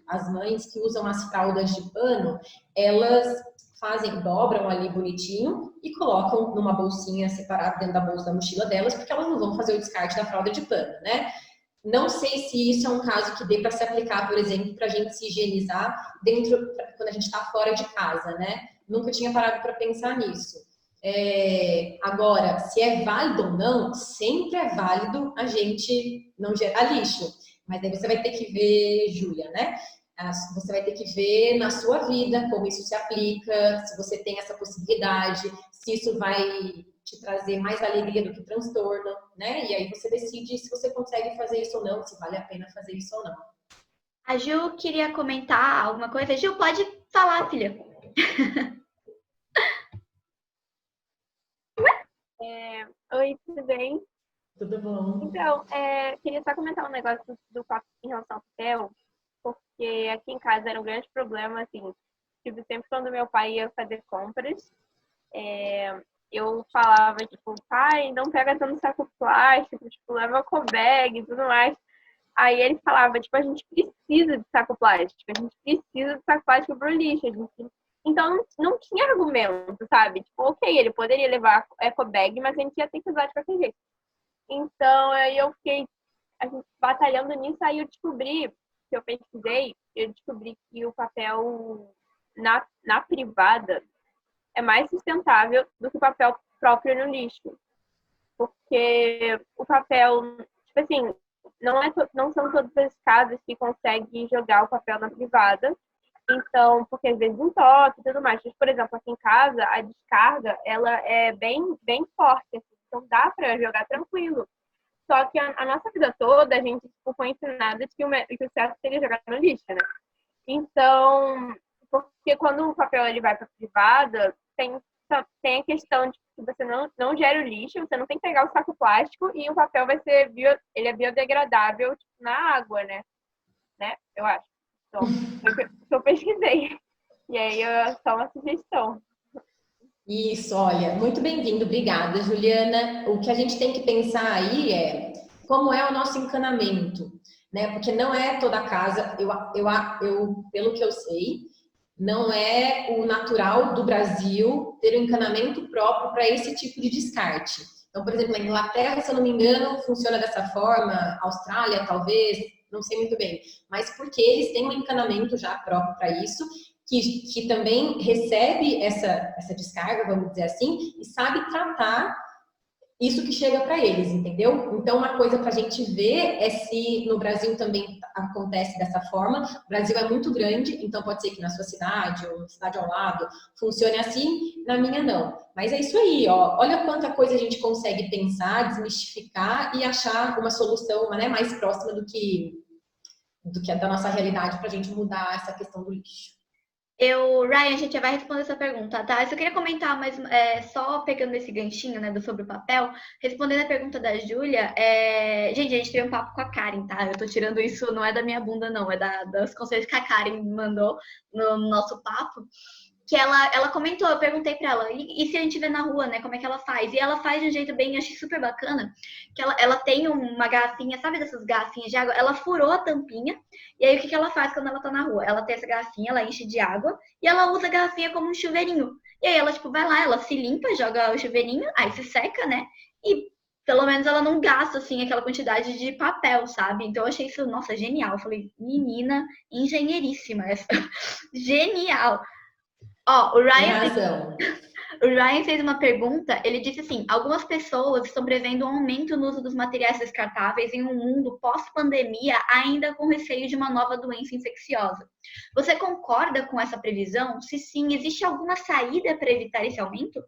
Speaker 2: as mães que usam as fraldas de pano, elas dobram ali bonitinho e colocam numa bolsinha separada dentro da bolsa da mochila delas, porque elas não vão fazer o descarte da fralda de pano, né? Não sei se isso é um caso que dê para se aplicar, por exemplo, para a gente se higienizar quando a gente está fora de casa, né? Nunca tinha parado para pensar nisso. Agora, se é válido ou não, sempre é válido a gente não gerar lixo. Mas aí você vai ter que ver, Júlia, né? Você vai ter que ver na sua vida como isso se aplica, se você tem essa possibilidade, se isso vai te trazer mais alegria do que transtorno, né? E aí você decide se você consegue fazer isso ou não, se vale a pena fazer isso ou não.
Speaker 1: A Ju queria comentar alguma coisa. Ju, pode falar, filha.
Speaker 3: Oi, tudo bem?
Speaker 2: Tudo bom?
Speaker 3: Então, queria só comentar um negócio do papo em relação ao papel, porque aqui em casa era um grande problema, assim, tipo, sempre quando meu pai ia fazer compras, eu falava, tipo, pai, não pega tanto saco plástico, tipo, leva eco bag e tudo mais. Aí ele falava, tipo, a gente precisa de saco plástico, a gente precisa de saco plástico pro lixo. Então não tinha argumento, sabe? Tipo, ok, ele poderia levar eco bag, mas a gente ia ter que usar de qualquer jeito. Então aí eu fiquei a gente, batalhando nisso, aí eu descobri, que eu pesquisei, eu descobri que o papel na privada é mais sustentável do que o papel próprio no lixo. Porque o papel, tipo assim, não são todas as casas que conseguem jogar o papel na privada. Então, porque às vezes entope e tudo mais. Mas, por exemplo, aqui em casa, a descarga, ela é bem forte. Assim, então, dá para jogar tranquilo. Só que a nossa vida toda, a gente tipo, foi ensinada que o certo seria jogar no lixo, né? Então, porque quando o papel ele vai para privada, tem a questão de que você não gera o lixo, você não tem que pegar o saco plástico e o papel vai ser ele é biodegradável tipo, na água, né? Eu acho. Então, foi o que eu pesquisei. E aí, só uma sugestão.
Speaker 2: Isso, olha, muito bem-vindo, obrigada, Juliana. O que a gente tem que pensar aí é como é o nosso encanamento, né? Porque não é toda casa, pelo que eu sei, não é o natural do Brasil ter um encanamento próprio para esse tipo de descarte. Então, por exemplo, na Inglaterra, se eu não me engano, funciona dessa forma, Austrália, talvez, não sei muito bem, mas porque eles têm um encanamento já próprio para isso, que também recebe essa descarga, vamos dizer assim, e sabe tratar isso que chega para eles, entendeu? Então, uma coisa para a gente ver é se no Brasil também acontece dessa forma. O Brasil é muito grande, então pode ser que na sua cidade ou na cidade ao lado funcione assim, na minha não. Mas é isso aí, ó. Olha quanta coisa a gente consegue pensar, desmistificar e achar uma solução, né, mais próxima do que a da nossa realidade para a gente mudar essa questão do lixo.
Speaker 1: Ryan, a gente já vai responder essa pergunta, tá? Eu só queria comentar, mas só pegando esse ganchinho, né, sobre o papel, respondendo a pergunta da Júlia, gente, a gente teve um papo com a Karen, tá? Eu tô tirando isso, não é da minha bunda, não, é das conselhos que a Karen me mandou no nosso papo. Que ela comentou, eu perguntei pra ela, e se a gente vê na rua, né, como é que ela faz? E ela faz de um jeito bem, achei super bacana, que ela tem uma garrafinha, sabe dessas garrafinhas de água? Ela furou a tampinha, e aí o que ela faz quando ela tá na rua? Ela tem essa garrafinha, ela enche de água, e ela usa a garrafinha como um chuveirinho. E aí ela, tipo, vai lá, ela se limpa, joga o chuveirinho, aí se seca, né? E pelo menos ela não gasta, assim, aquela quantidade de papel, sabe? Então eu achei isso, nossa, genial. Eu falei, menina, engenheiríssima essa. Genial. Ó,
Speaker 2: Tem razão.
Speaker 1: O Ryan fez uma pergunta, ele disse assim, algumas pessoas estão prevendo um aumento no uso dos materiais descartáveis em um mundo pós-pandemia, ainda com receio de uma nova doença infecciosa. Você concorda com essa previsão? Se sim, existe alguma saída para evitar esse aumento?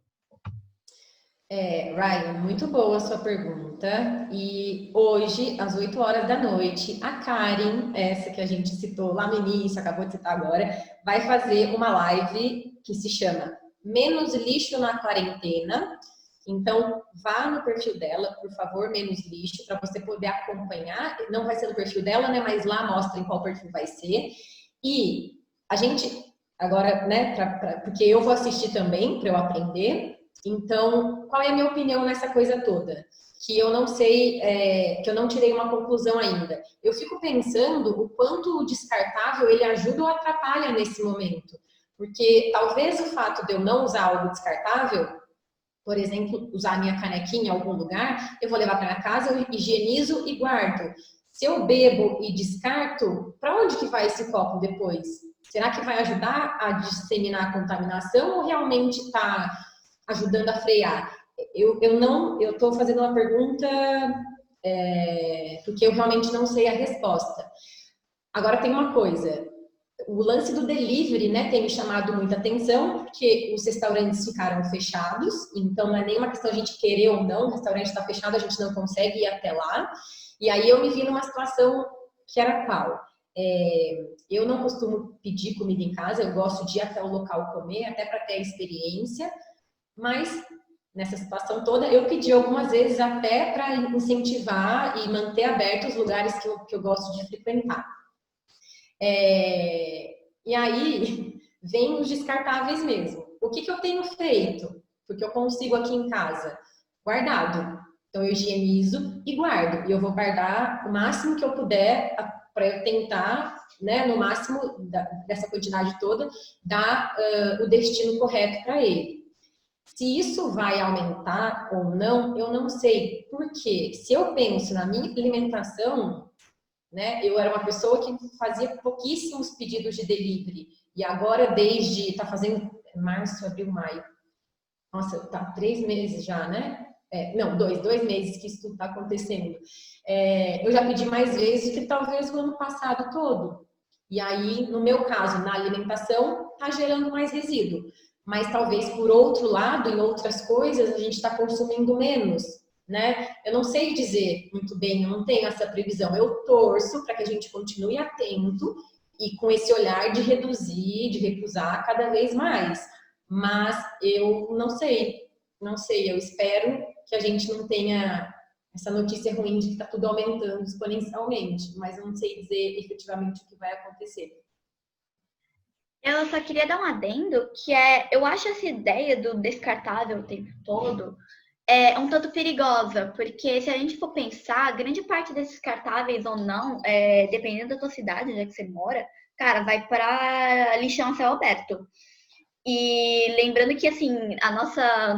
Speaker 2: Ryan, muito boa a sua pergunta. E hoje, às 8 horas da noite, a Karen, essa que a gente citou lá no início, acabou de citar agora, vai fazer uma live que se chama Menos Lixo na Quarentena. Então, vá no perfil dela, por favor, Menos Lixo, para você poder acompanhar. Não vai ser no perfil dela, né? Mas lá mostra em qual perfil vai ser. E a gente, agora, né? Porque eu vou assistir também, para eu aprender. Então, qual é a minha opinião nessa coisa toda? Que eu não sei, que eu não tirei uma conclusão ainda. Eu fico pensando o quanto o descartável ele ajuda ou atrapalha nesse momento. Porque talvez o fato de eu não usar algo descartável, por exemplo, usar a minha canequinha em algum lugar, eu vou levar para minha casa, eu higienizo e guardo. Se eu bebo e descarto, para onde que vai esse copo depois? Será que vai ajudar a disseminar a contaminação ou realmente está ajudando a frear? Eu estou fazendo uma pergunta porque eu realmente não sei a resposta. Agora tem uma coisa, o lance do delivery, né, tem me chamado muita atenção, porque os restaurantes ficaram fechados, então não é nenhuma questão de a gente querer ou não, o restaurante está fechado, a gente não consegue ir até lá. E aí eu me vi numa situação que era qual? Eu não costumo pedir comida em casa, eu gosto de ir até o local comer, até para ter a experiência, mas nessa situação toda, eu pedi algumas vezes até para incentivar e manter abertos os lugares que eu gosto de frequentar. E aí vem os descartáveis mesmo. O que eu tenho feito? Porque eu consigo aqui em casa, guardado. Então eu higienizo e guardo. E eu vou guardar o máximo que eu puder para eu tentar, né, no máximo dessa quantidade toda, dar o destino correto para ele. Se isso vai aumentar ou não, eu não sei. Porque se eu penso na minha alimentação, né, eu era uma pessoa que fazia pouquíssimos pedidos de delivery. E agora, tá fazendo março, abril, maio. Nossa, tá 3 meses já, né? Não, 2 meses que isso tudo tá acontecendo. Eu já pedi mais vezes do que talvez o ano passado todo. E aí, no meu caso, na alimentação, tá gerando mais resíduo. Mas talvez, por outro lado, em outras coisas, a gente está consumindo menos, né? Eu não sei dizer muito bem, eu não tenho essa previsão. Eu torço para que a gente continue atento e com esse olhar de reduzir, de recusar cada vez mais. Mas eu não sei, eu espero que a gente não tenha essa notícia ruim de que está tudo aumentando exponencialmente, mas eu não sei dizer efetivamente o que vai acontecer.
Speaker 1: Eu só queria dar um adendo, que eu acho essa ideia do descartável o tempo todo um tanto perigosa, porque se a gente for pensar, grande parte desses descartáveis ou não, dependendo da tua cidade, já que você mora, cara, vai para lixão a céu aberto. E lembrando que, assim,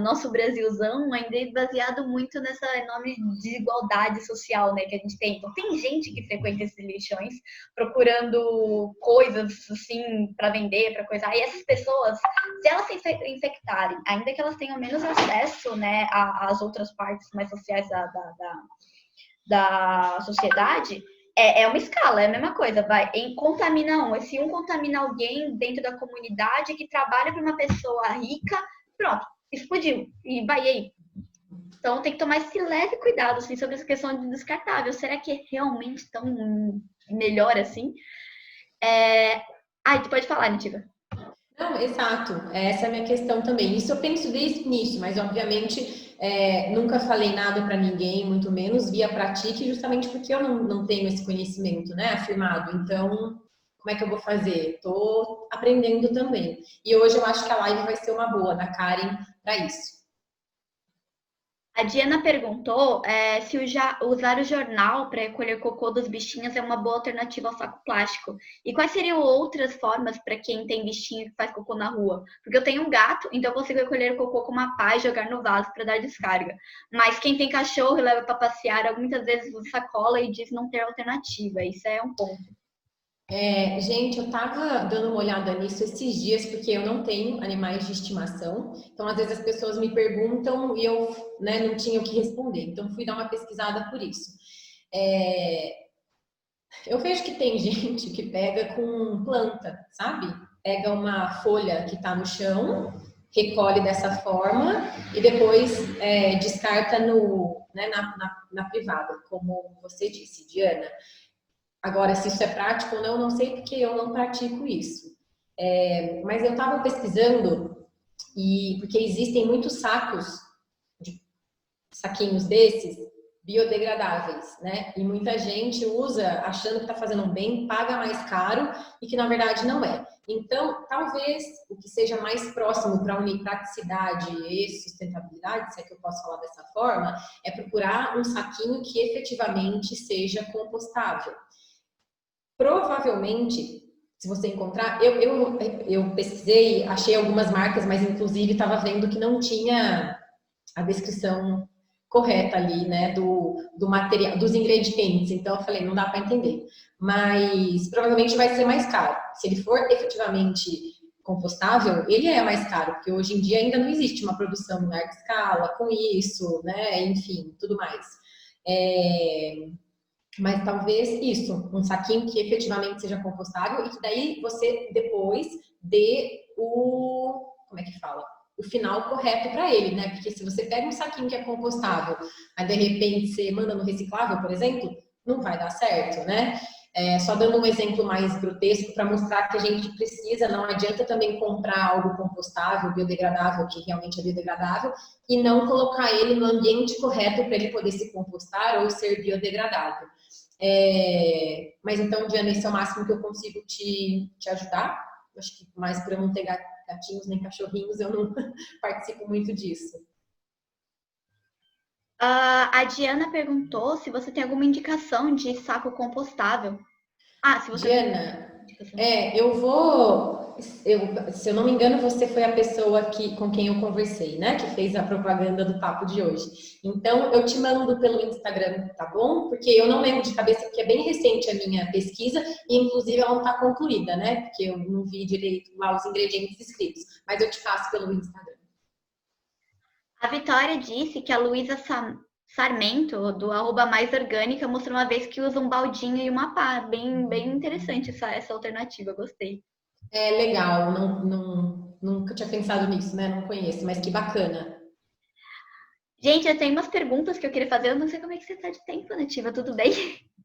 Speaker 1: nosso Brasilzão ainda é baseado muito nessa enorme desigualdade social, né, que a gente tem. Então, tem gente que frequenta esses lixões procurando coisas, assim, para vender, para coisar. E essas pessoas, se elas se infectarem, ainda que elas tenham menos acesso, né, às outras partes mais sociais da sociedade, é uma escala, é a mesma coisa, contamina um. Se um contamina alguém dentro da comunidade que trabalha para uma pessoa rica, pronto, explodiu. E vai aí. Então tem que tomar esse leve cuidado assim, sobre essa questão de descartável. Será que é realmente tão melhor assim? Tu pode falar, Nitiva.
Speaker 2: Não, exato. Essa é a minha questão também. Isso eu penso desde o início, mas obviamente nunca falei nada para ninguém, muito menos via pratique, justamente porque eu não tenho esse conhecimento, né, afirmado. Então, como é que eu vou fazer? Estou aprendendo também. E hoje eu acho que a live vai ser uma boa da Karen para isso.
Speaker 1: A Diana perguntou se usar o jornal para recolher cocô dos bichinhos é uma boa alternativa ao saco plástico. E quais seriam outras formas para quem tem bichinho que faz cocô na rua? Porque eu tenho um gato, então eu consigo recolher o cocô com uma pá e jogar no vaso para dar descarga. Mas quem tem cachorro e leva para passear, muitas vezes usa sacola e diz não ter alternativa. Isso é um ponto.
Speaker 2: Gente, eu tava dando uma olhada nisso esses dias, porque eu não tenho animais de estimação. Então, às vezes as pessoas me perguntam e eu, né, não tinha o que responder. Então, fui dar uma pesquisada por isso. Eu vejo que tem gente que pega com planta, sabe? Pega uma folha que tá no chão, recolhe dessa forma e depois descarta na privada, como você disse, Diana. Agora, se isso é prático ou não sei, porque eu não pratico isso. Mas eu estava pesquisando, porque existem muitos saquinhos desses, biodegradáveis, né? E muita gente usa achando que está fazendo um bem, paga mais caro e que na verdade não é. Então, talvez o que seja mais próximo para unir praticidade e sustentabilidade, se é que eu posso falar dessa forma, é procurar um saquinho que efetivamente seja compostável. Provavelmente, se você encontrar, eu pesquisei, achei algumas marcas, mas inclusive estava vendo que não tinha a descrição correta ali, né, do material, dos ingredientes. Então eu falei, não dá para entender. Mas provavelmente vai ser mais caro. Se ele for efetivamente compostável, ele é mais caro, porque hoje em dia ainda não existe uma produção em larga escala com isso, né, enfim, tudo mais. Mas talvez isso, um saquinho que efetivamente seja compostável e que daí você depois dê como é que fala? O final correto para ele, né? Porque se você pega um saquinho que é compostável, aí de repente você manda no reciclável, por exemplo, não vai dar certo, né? Só dando um exemplo mais grotesco para mostrar que a gente precisa, não adianta também comprar algo compostável, biodegradável, que realmente é biodegradável, e não colocar ele no ambiente correto para ele poder se compostar ou ser biodegradável. Mas então, Diana, esse é o máximo que eu consigo te ajudar. Acho que mais para eu não ter gatinhos nem cachorrinhos, eu não participo muito disso.
Speaker 1: A Diana perguntou se você tem alguma indicação de saco compostável. Se você
Speaker 2: Diana, se eu não me engano, você foi a pessoa com quem eu conversei, né? Que fez a propaganda do papo de hoje. Então, eu te mando pelo Instagram, tá bom? Porque eu não lembro de cabeça, porque é bem recente a minha pesquisa, e inclusive ela não está concluída, né? Porque eu não vi direito lá os ingredientes escritos. Mas eu te passo pelo Instagram.
Speaker 1: A Vitória disse que a Luísa Sarmento, do @maisorgânica, mostrou uma vez que usa um baldinho e uma pá. Bem interessante essa alternativa, gostei.
Speaker 2: É legal, nunca tinha pensado nisso, né? Não conheço, mas que bacana.
Speaker 1: Gente, eu tenho umas perguntas que eu queria fazer, eu não sei como é que você tá de tempo, Nativa, tudo bem?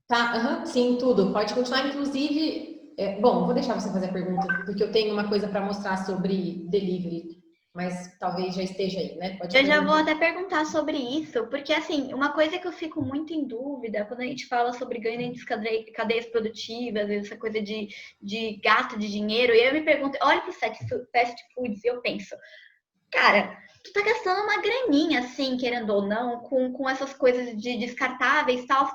Speaker 2: Tá, sim, tudo. Pode continuar, inclusive... bom, vou deixar você fazer a pergunta, porque eu tenho uma coisa para mostrar sobre delivery, mas talvez já esteja aí, né?
Speaker 1: Eu já vou até perguntar sobre isso, porque assim, uma coisa que eu fico muito em dúvida quando a gente fala sobre ganho de cadeias produtivas, essa coisa de gasto de dinheiro, e eu me pergunto, olha para os fast foods e eu penso, cara, tu tá gastando uma graninha, assim, querendo ou não, com essas coisas de descartáveis, tal.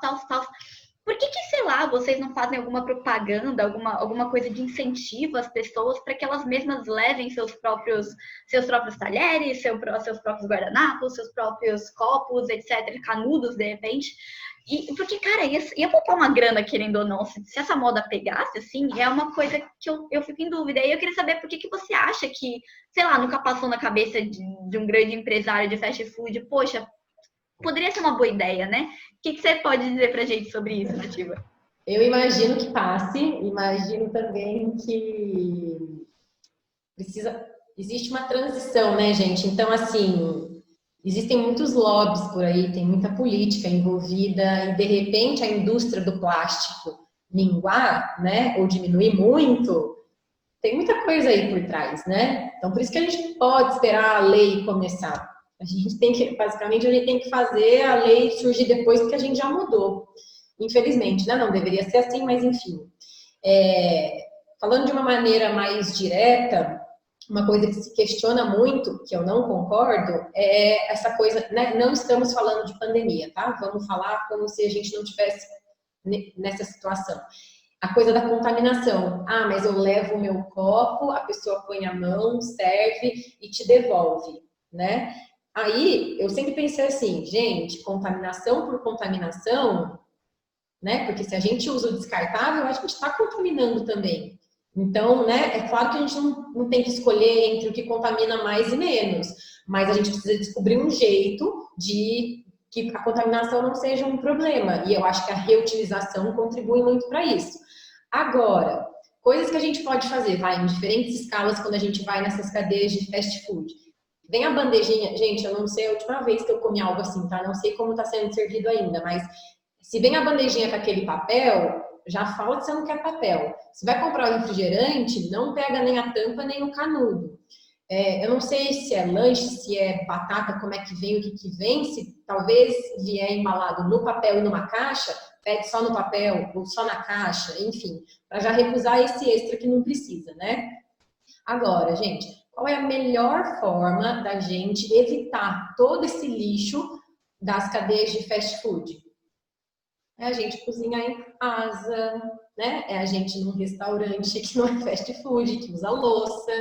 Speaker 1: Por que, sei lá, vocês não fazem alguma propaganda, alguma coisa de incentivo às pessoas para que elas mesmas levem seus próprios talheres, seus próprios guardanapos, seus próprios copos, etc., canudos, de repente? Porque, cara, ia poupar uma grana, querendo ou não. Se essa moda pegasse, assim, é uma coisa que eu fico em dúvida. E eu queria saber por que você acha que, sei lá, nunca passou na cabeça de um grande empresário de fast food, poxa, poderia ser uma boa ideia, né? O que você pode dizer pra gente sobre isso, Nativa?
Speaker 2: Eu imagino que passe, imagino também que existe uma transição, né, gente? Então, assim, existem muitos lobbies por aí, tem muita política envolvida, e de repente a indústria do plástico minguar, né, ou diminuir muito, tem muita coisa aí por trás, né? Então, por isso que a gente pode esperar a lei começar. Basicamente, a gente tem que fazer a lei surgir depois, porque a gente já mudou. Infelizmente, né? Não deveria ser assim, mas enfim. Falando de uma maneira mais direta, uma coisa que se questiona muito, que eu não concordo, é essa coisa, né? Não estamos falando de pandemia, tá? Vamos falar como se a gente não tivesse nessa situação. A coisa da contaminação. Mas eu levo o meu copo, a pessoa põe a mão, serve e te devolve, né? Aí, eu sempre pensei assim, gente, contaminação por contaminação, né? Porque se a gente usa o descartável, a gente está contaminando também. Então, né? É claro que a gente não tem que escolher entre o que contamina mais e menos, mas a gente precisa descobrir um jeito de que a contaminação não seja um problema. E eu acho que a reutilização contribui muito para isso. Agora, coisas que a gente pode fazer, em diferentes escalas quando a gente vai nessas cadeias de fast food. Vem a bandejinha, gente, eu não sei a última vez que eu comi algo assim, tá? Não sei como tá sendo servido ainda, mas se vem a bandejinha com aquele papel, já fala que você não quer papel. Se vai comprar o refrigerante, não pega nem a tampa, nem o canudo. Eu não sei se é lanche, se é batata, como é que vem, o que vem, se talvez vier embalado no papel e numa caixa, pede só no papel ou só na caixa, enfim, para já recusar esse extra que não precisa, né? Agora, gente, qual é a melhor forma da gente evitar todo esse lixo das cadeias de fast food? É a gente cozinhar em casa, né? É a gente ir num restaurante que não é fast food, que usa louça.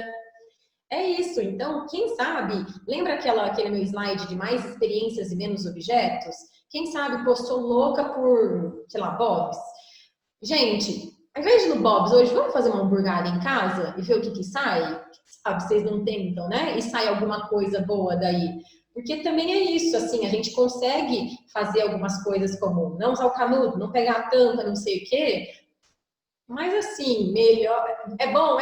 Speaker 2: É isso. Então, quem sabe, lembra aquele meu slide de mais experiências e menos objetos? Quem sabe, sou louca por, sei lá, Bob's. Gente, ao invés de ir no Bob's hoje, vamos fazer uma hamburgada em casa e ver o que sai? Sabe, vocês não tentam, né? E sai alguma coisa boa daí. Porque também é isso, assim, a gente consegue fazer algumas coisas como não usar o canudo, não pegar a tampa, não sei o quê. Mas assim, melhor... É bom,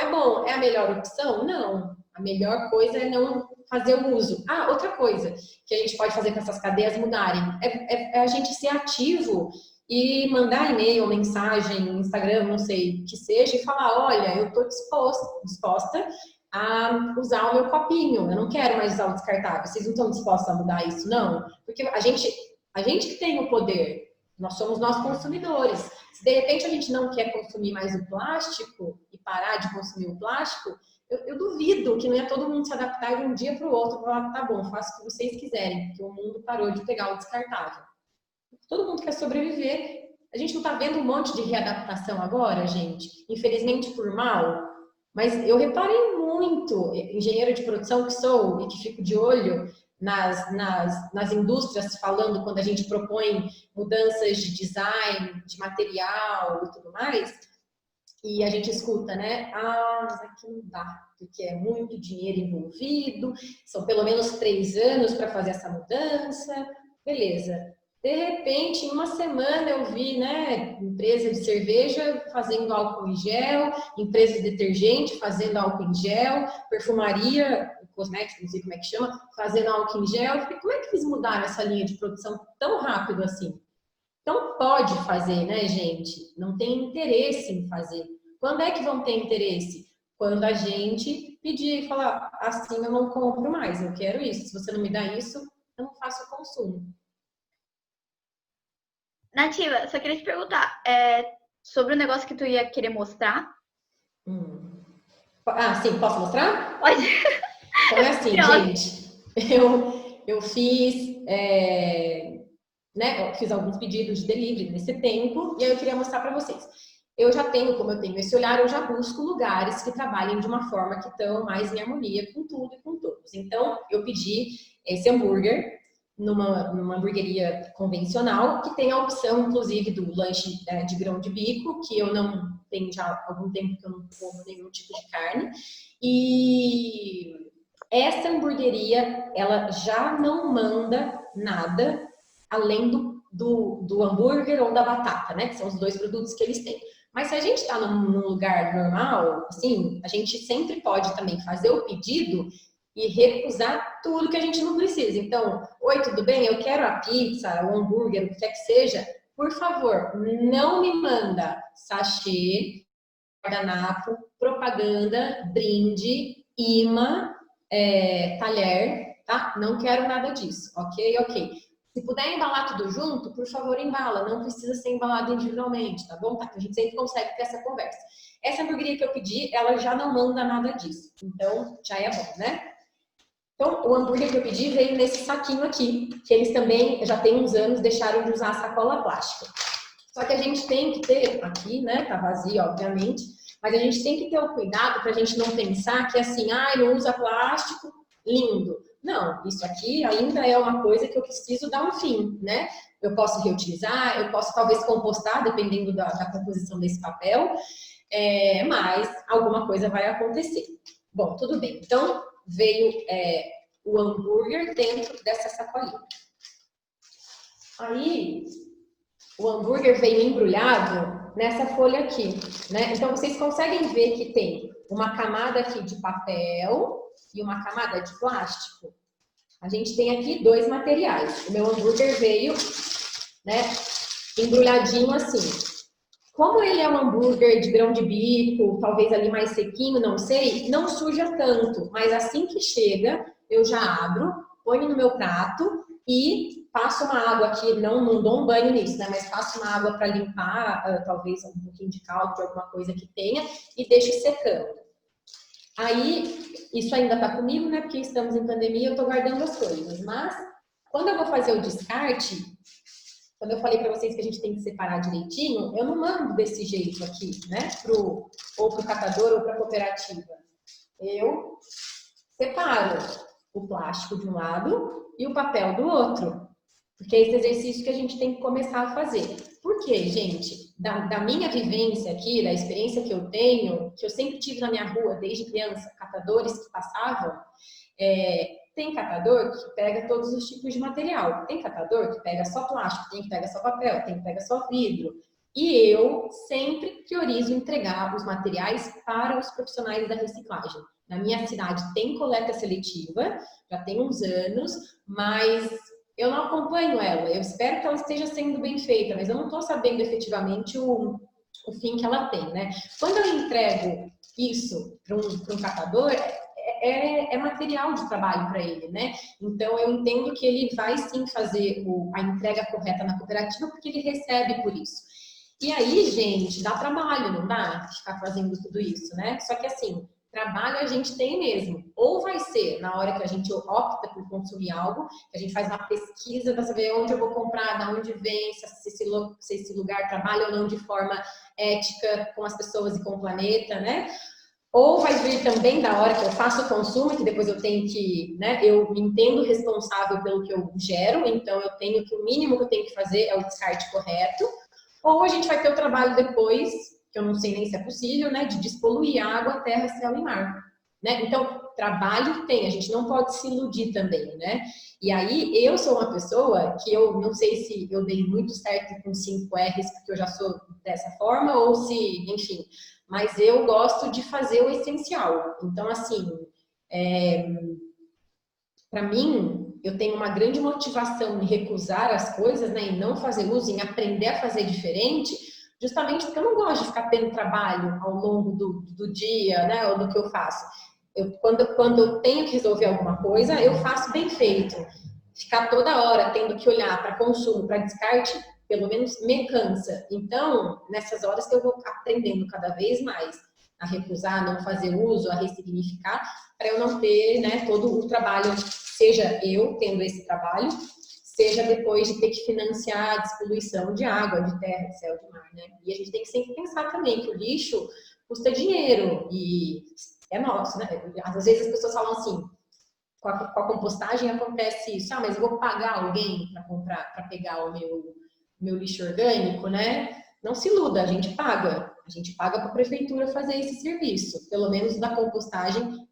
Speaker 2: é a melhor opção? Não. A melhor coisa é não fazer o uso. Outra coisa que a gente pode fazer com essas cadeias mudarem é a gente ser ativo e mandar e-mail, mensagem, Instagram, não sei, que seja, e falar, olha, eu estou disposta a usar o meu copinho, eu não quero mais usar o descartável. Vocês não estão dispostos a mudar isso, não? Porque a gente que tem o poder, nós somos nós consumidores. Se de repente a gente não quer consumir mais o plástico e parar de consumir o plástico, eu duvido que não ia todo mundo se adaptar de um dia para o outro e falar, tá bom, faça o que vocês quiserem, porque o mundo parou de pegar o descartável. Todo mundo quer sobreviver. A gente não está vendo um monte de readaptação agora, gente? Infelizmente por mal. Mas eu reparei muito, engenheiro de produção que sou e que fico de olho nas indústrias falando quando a gente propõe mudanças de design, de material e tudo mais, e a gente escuta, né? Ah, mas aqui não dá, porque é muito dinheiro envolvido, são pelo menos 3 anos para fazer essa mudança. Beleza. De repente, em uma semana eu vi, né, empresa de cerveja fazendo álcool em gel, empresa de detergente fazendo álcool em gel, perfumaria, cosméticos, não sei como é que chama, fazendo álcool em gel. Eu falei, como é que eles mudaram essa linha de produção tão rápido assim? Então pode fazer, né, gente? Não tem interesse em fazer. Quando é que vão ter interesse? Quando a gente pedir e falar, assim eu não compro mais, eu quero isso. Se você não me dá isso, eu não faço o consumo.
Speaker 1: Nativa, só queria te perguntar sobre o negócio que tu ia querer mostrar.
Speaker 2: Ah, sim, posso mostrar?
Speaker 1: Pode.
Speaker 2: Então é assim, gente, eu fiz, né, eu fiz alguns pedidos de delivery nesse tempo e aí eu queria mostrar para vocês. Eu já tenho, como eu tenho esse olhar, eu já busco lugares que trabalhem de uma forma que estão mais em harmonia com tudo e com todos. Então, eu pedi esse hambúrguer numa hamburgueria convencional, que tem a opção, inclusive, do lanche de grão de bico, que eu não tenho já há algum tempo que eu não como nenhum tipo de carne. E essa hamburgueria, ela já não manda nada além do hambúrguer ou da batata, né? Que são os 2 produtos que eles têm. Mas se a gente está num lugar normal, assim, a gente sempre pode também fazer o pedido e recusar tudo que a gente não precisa. Então, oi, tudo bem? Eu quero a pizza, o hambúrguer, o que quer que seja. Por favor, não me manda sachê, guardanapo, propaganda, brinde, imã, talher, tá? Não quero nada disso, ok? Ok. Se puder embalar tudo junto, por favor, embala. Não precisa ser embalado individualmente, tá bom? Tá? A gente sempre consegue ter essa conversa. Essa hamburgueria que eu pedi, ela já não manda nada disso. Então, já é bom, né? Então, o hambúrguer que eu pedi veio nesse saquinho aqui, que eles também, já tem uns anos, deixaram de usar sacola plástica. Só que a gente tem que ter, aqui, né, tá vazio, obviamente, mas a gente tem que ter o cuidado para a gente não pensar que assim, não usa plástico, lindo. Não, isso aqui ainda é uma coisa que eu preciso dar um fim, né? Eu posso reutilizar, eu posso talvez compostar, dependendo da composição desse papel, mas alguma coisa vai acontecer. Bom, tudo bem. Então, veio o hambúrguer dentro dessa sacolinha. Aí, o hambúrguer veio embrulhado nessa folha aqui, né? Então, vocês conseguem ver que tem uma camada aqui de papel e uma camada de plástico. A gente tem aqui 2 materiais. O meu hambúrguer veio, né, embrulhadinho assim. Como ele é um hambúrguer de grão de bico, talvez ali mais sequinho, não sei, não suja tanto. Mas assim que chega, eu já abro, ponho no meu prato e passo uma água aqui, não dou um banho nisso, né? Mas passo uma água para limpar, talvez um pouquinho de caldo de alguma coisa que tenha e deixo secando. Aí, isso ainda tá comigo, né? Porque estamos em pandemia, eu tô guardando as coisas. Mas, quando eu vou fazer o descarte, quando eu falei para vocês que a gente tem que separar direitinho, eu não mando desse jeito aqui, né? Ou pro catador ou pra cooperativa. Eu separo o plástico de um lado e o papel do outro. Porque é esse exercício que a gente tem que começar a fazer. Por quê, gente? Da minha vivência aqui, da experiência que eu tenho, que eu sempre tive na minha rua desde criança, catadores que passavam, tem catador que pega todos os tipos de material. Tem catador que pega só plástico, tem que pega só papel, tem que pega só vidro. E eu sempre priorizo entregar os materiais para os profissionais da reciclagem. Na minha cidade tem coleta seletiva, já tem uns anos, mas eu não acompanho ela. Eu espero que ela esteja sendo bem feita, mas eu não estou sabendo efetivamente o fim que ela tem, né? Quando eu entrego isso para um catador, é material de trabalho para ele, né? Então, eu entendo que ele vai sim fazer a entrega correta na cooperativa, porque ele recebe por isso. E aí, gente, dá trabalho, não dá? Ficar fazendo tudo isso, né? Só que assim, trabalho a gente tem mesmo. Ou vai ser na hora que a gente opta por consumir algo, que a gente faz uma pesquisa para saber onde eu vou comprar, de onde vem, se esse lugar trabalha ou não de forma ética com as pessoas e com o planeta, né? Ou vai vir também da hora que eu faço o consumo, que depois eu tenho que, né, eu me entendo responsável pelo que eu gero, então eu tenho que, o mínimo que eu tenho que fazer é o descarte correto. Ou a gente vai ter o trabalho depois, que eu não sei nem se é possível, né, de despoluir água, terra, céu e mar. Né? Então, trabalho tem, a gente não pode se iludir também, né? E aí, eu sou uma pessoa que eu não sei se eu dei muito certo com 5 R's, porque eu já sou dessa forma, ou se, enfim, mas eu gosto de fazer o essencial. Então, assim, para mim, eu tenho uma grande motivação em recusar as coisas, né, e não fazer uso, em aprender a fazer diferente, justamente porque eu não gosto de ficar tendo trabalho ao longo do dia, né, ou do que eu faço. Quando eu tenho que resolver alguma coisa, eu faço bem feito. Ficar toda hora tendo que olhar para consumo, para descarte, pelo menos me cansa. Então, nessas horas que eu vou aprendendo cada vez mais a recusar, a não fazer uso, a ressignificar, para eu não ter, né, todo o trabalho, seja eu tendo esse trabalho, seja depois de ter que financiar a despoluição de água, de terra, de céu, de mar, né? E a gente tem que sempre pensar também que o lixo custa dinheiro e é nosso, né? Às vezes as pessoas falam assim, com a compostagem acontece isso, mas eu vou pagar alguém para comprar, para pegar o meu lixo orgânico, né? Não se iluda, a gente paga para a prefeitura fazer esse serviço, pelo menos da compostagem,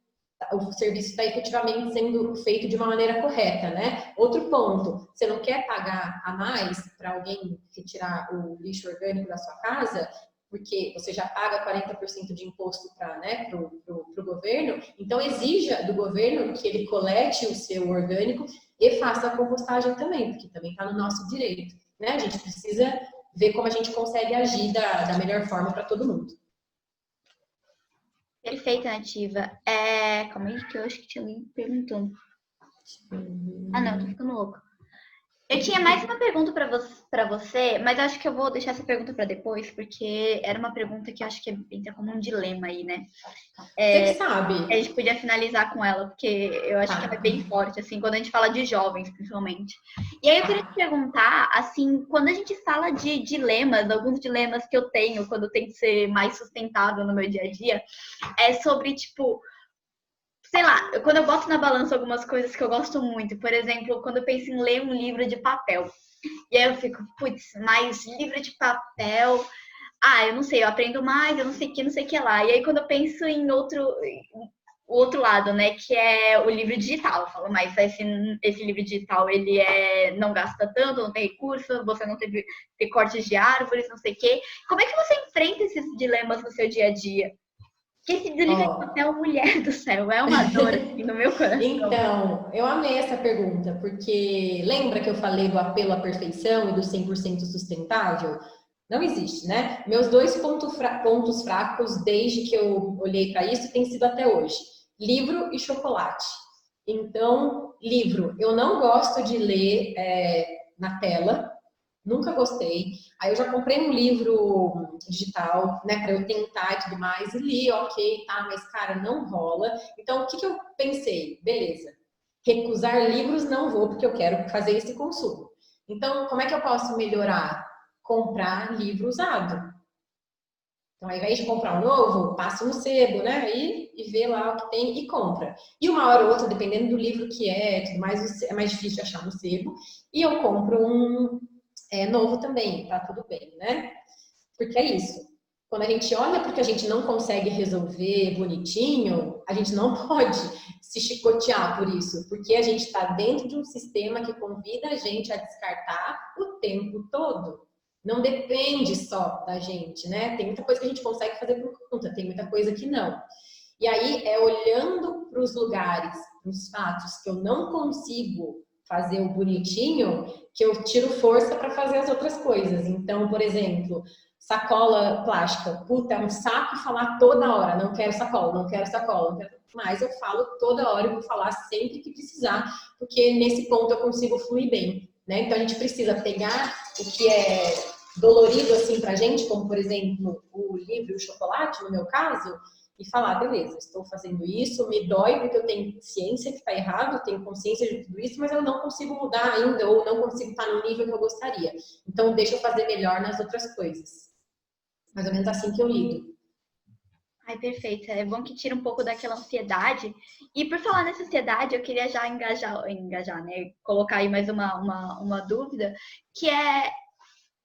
Speaker 2: o serviço está efetivamente sendo feito de uma maneira correta, né? Outro ponto, você não quer pagar a mais para alguém retirar o lixo orgânico da sua casa, porque você já paga 40% de imposto para, né, pro governo, então exija do governo que ele colete o seu orgânico e faça a compostagem também, porque também está no nosso direito, né? A gente precisa ver como a gente consegue agir da melhor forma para todo mundo.
Speaker 1: Perfeita, Nativa. Calma aí, que eu acho que tinha alguém perguntando. Ah, não, tô ficando louca. Eu tinha mais uma pergunta para você, mas acho que eu vou deixar essa pergunta para depois, porque era uma pergunta que acho que entra como um dilema aí, né?
Speaker 2: Você que sabe.
Speaker 1: A gente podia finalizar com ela, porque eu acho que ela é bem forte, assim, quando a gente fala de jovens, principalmente. E aí eu queria te perguntar, assim, quando a gente fala de dilemas, alguns dilemas que eu tenho quando eu tenho que ser mais sustentável no meu dia a dia, é sobre, tipo, sei lá, quando eu boto na balança algumas coisas que eu gosto muito, por exemplo, quando eu penso em ler um livro de papel, e aí eu fico, putz, mas livro de papel, eu não sei, eu aprendo mais, eu não sei o que lá. E aí quando eu penso em o outro lado, né, que é o livro digital, eu falo, mas esse livro digital, ele não gasta tanto, não tem recurso, você não tem cortes de árvores, não sei o quê. Como é que você enfrenta esses dilemas no seu dia a dia? Porque esse livro de papel, mulher do céu, é uma dor assim, no meu coração.
Speaker 2: Então, eu amei essa pergunta, porque lembra que eu falei do apelo à perfeição e do 100% sustentável? Não existe, né? Meus 2 pontos fracos, desde que eu olhei para isso, tem sido até hoje: livro e chocolate. Então, livro, eu não gosto de ler na tela, nunca gostei. Aí eu já comprei um livro digital, né, para eu tentar e tudo mais, e li, ok, tá, mas cara, não rola. Então, o que eu pensei? Beleza, recusar livros não vou, porque eu quero fazer esse consumo. Então, como é que eu posso melhorar? Comprar livro usado. Então, ao invés de comprar um novo, passa no sebo, né? E vê lá o que tem e compra. E uma hora ou outra, dependendo do livro que tudo mais, é mais difícil de achar no sebo. E eu compro um novo também, tá tudo bem, né? Porque é isso. Quando a gente olha porque a gente não consegue resolver bonitinho, a gente não pode se chicotear por isso, porque a gente está dentro de um sistema que convida a gente a descartar o tempo todo. Não depende só da gente, né? Tem muita coisa que a gente consegue fazer por conta, tem muita coisa que não. E aí é olhando para os lugares, para os fatos que eu não consigo fazer o bonitinho que eu tiro força para fazer as outras coisas. Então, por exemplo, sacola plástica. Puta, é um saco falar toda hora. Não quero sacola, não quero sacola. Não quero... Mas eu falo toda hora, eu vou falar sempre que precisar, porque nesse ponto eu consigo fluir bem, né? Então a gente precisa pegar o que é dolorido assim pra gente, como por exemplo o livro e o chocolate, no meu caso, e falar, beleza, estou fazendo isso, me dói porque eu tenho ciência que está errado, eu tenho consciência de tudo isso, mas eu não consigo mudar ainda, ou não consigo estar no nível que eu gostaria. Então deixa eu fazer melhor nas outras coisas. Mais ou menos assim que eu lido.
Speaker 1: Ai, perfeito. É bom que tira um pouco daquela ansiedade. E por falar nessa ansiedade, eu queria já engajar, né? Colocar aí mais uma dúvida, que é,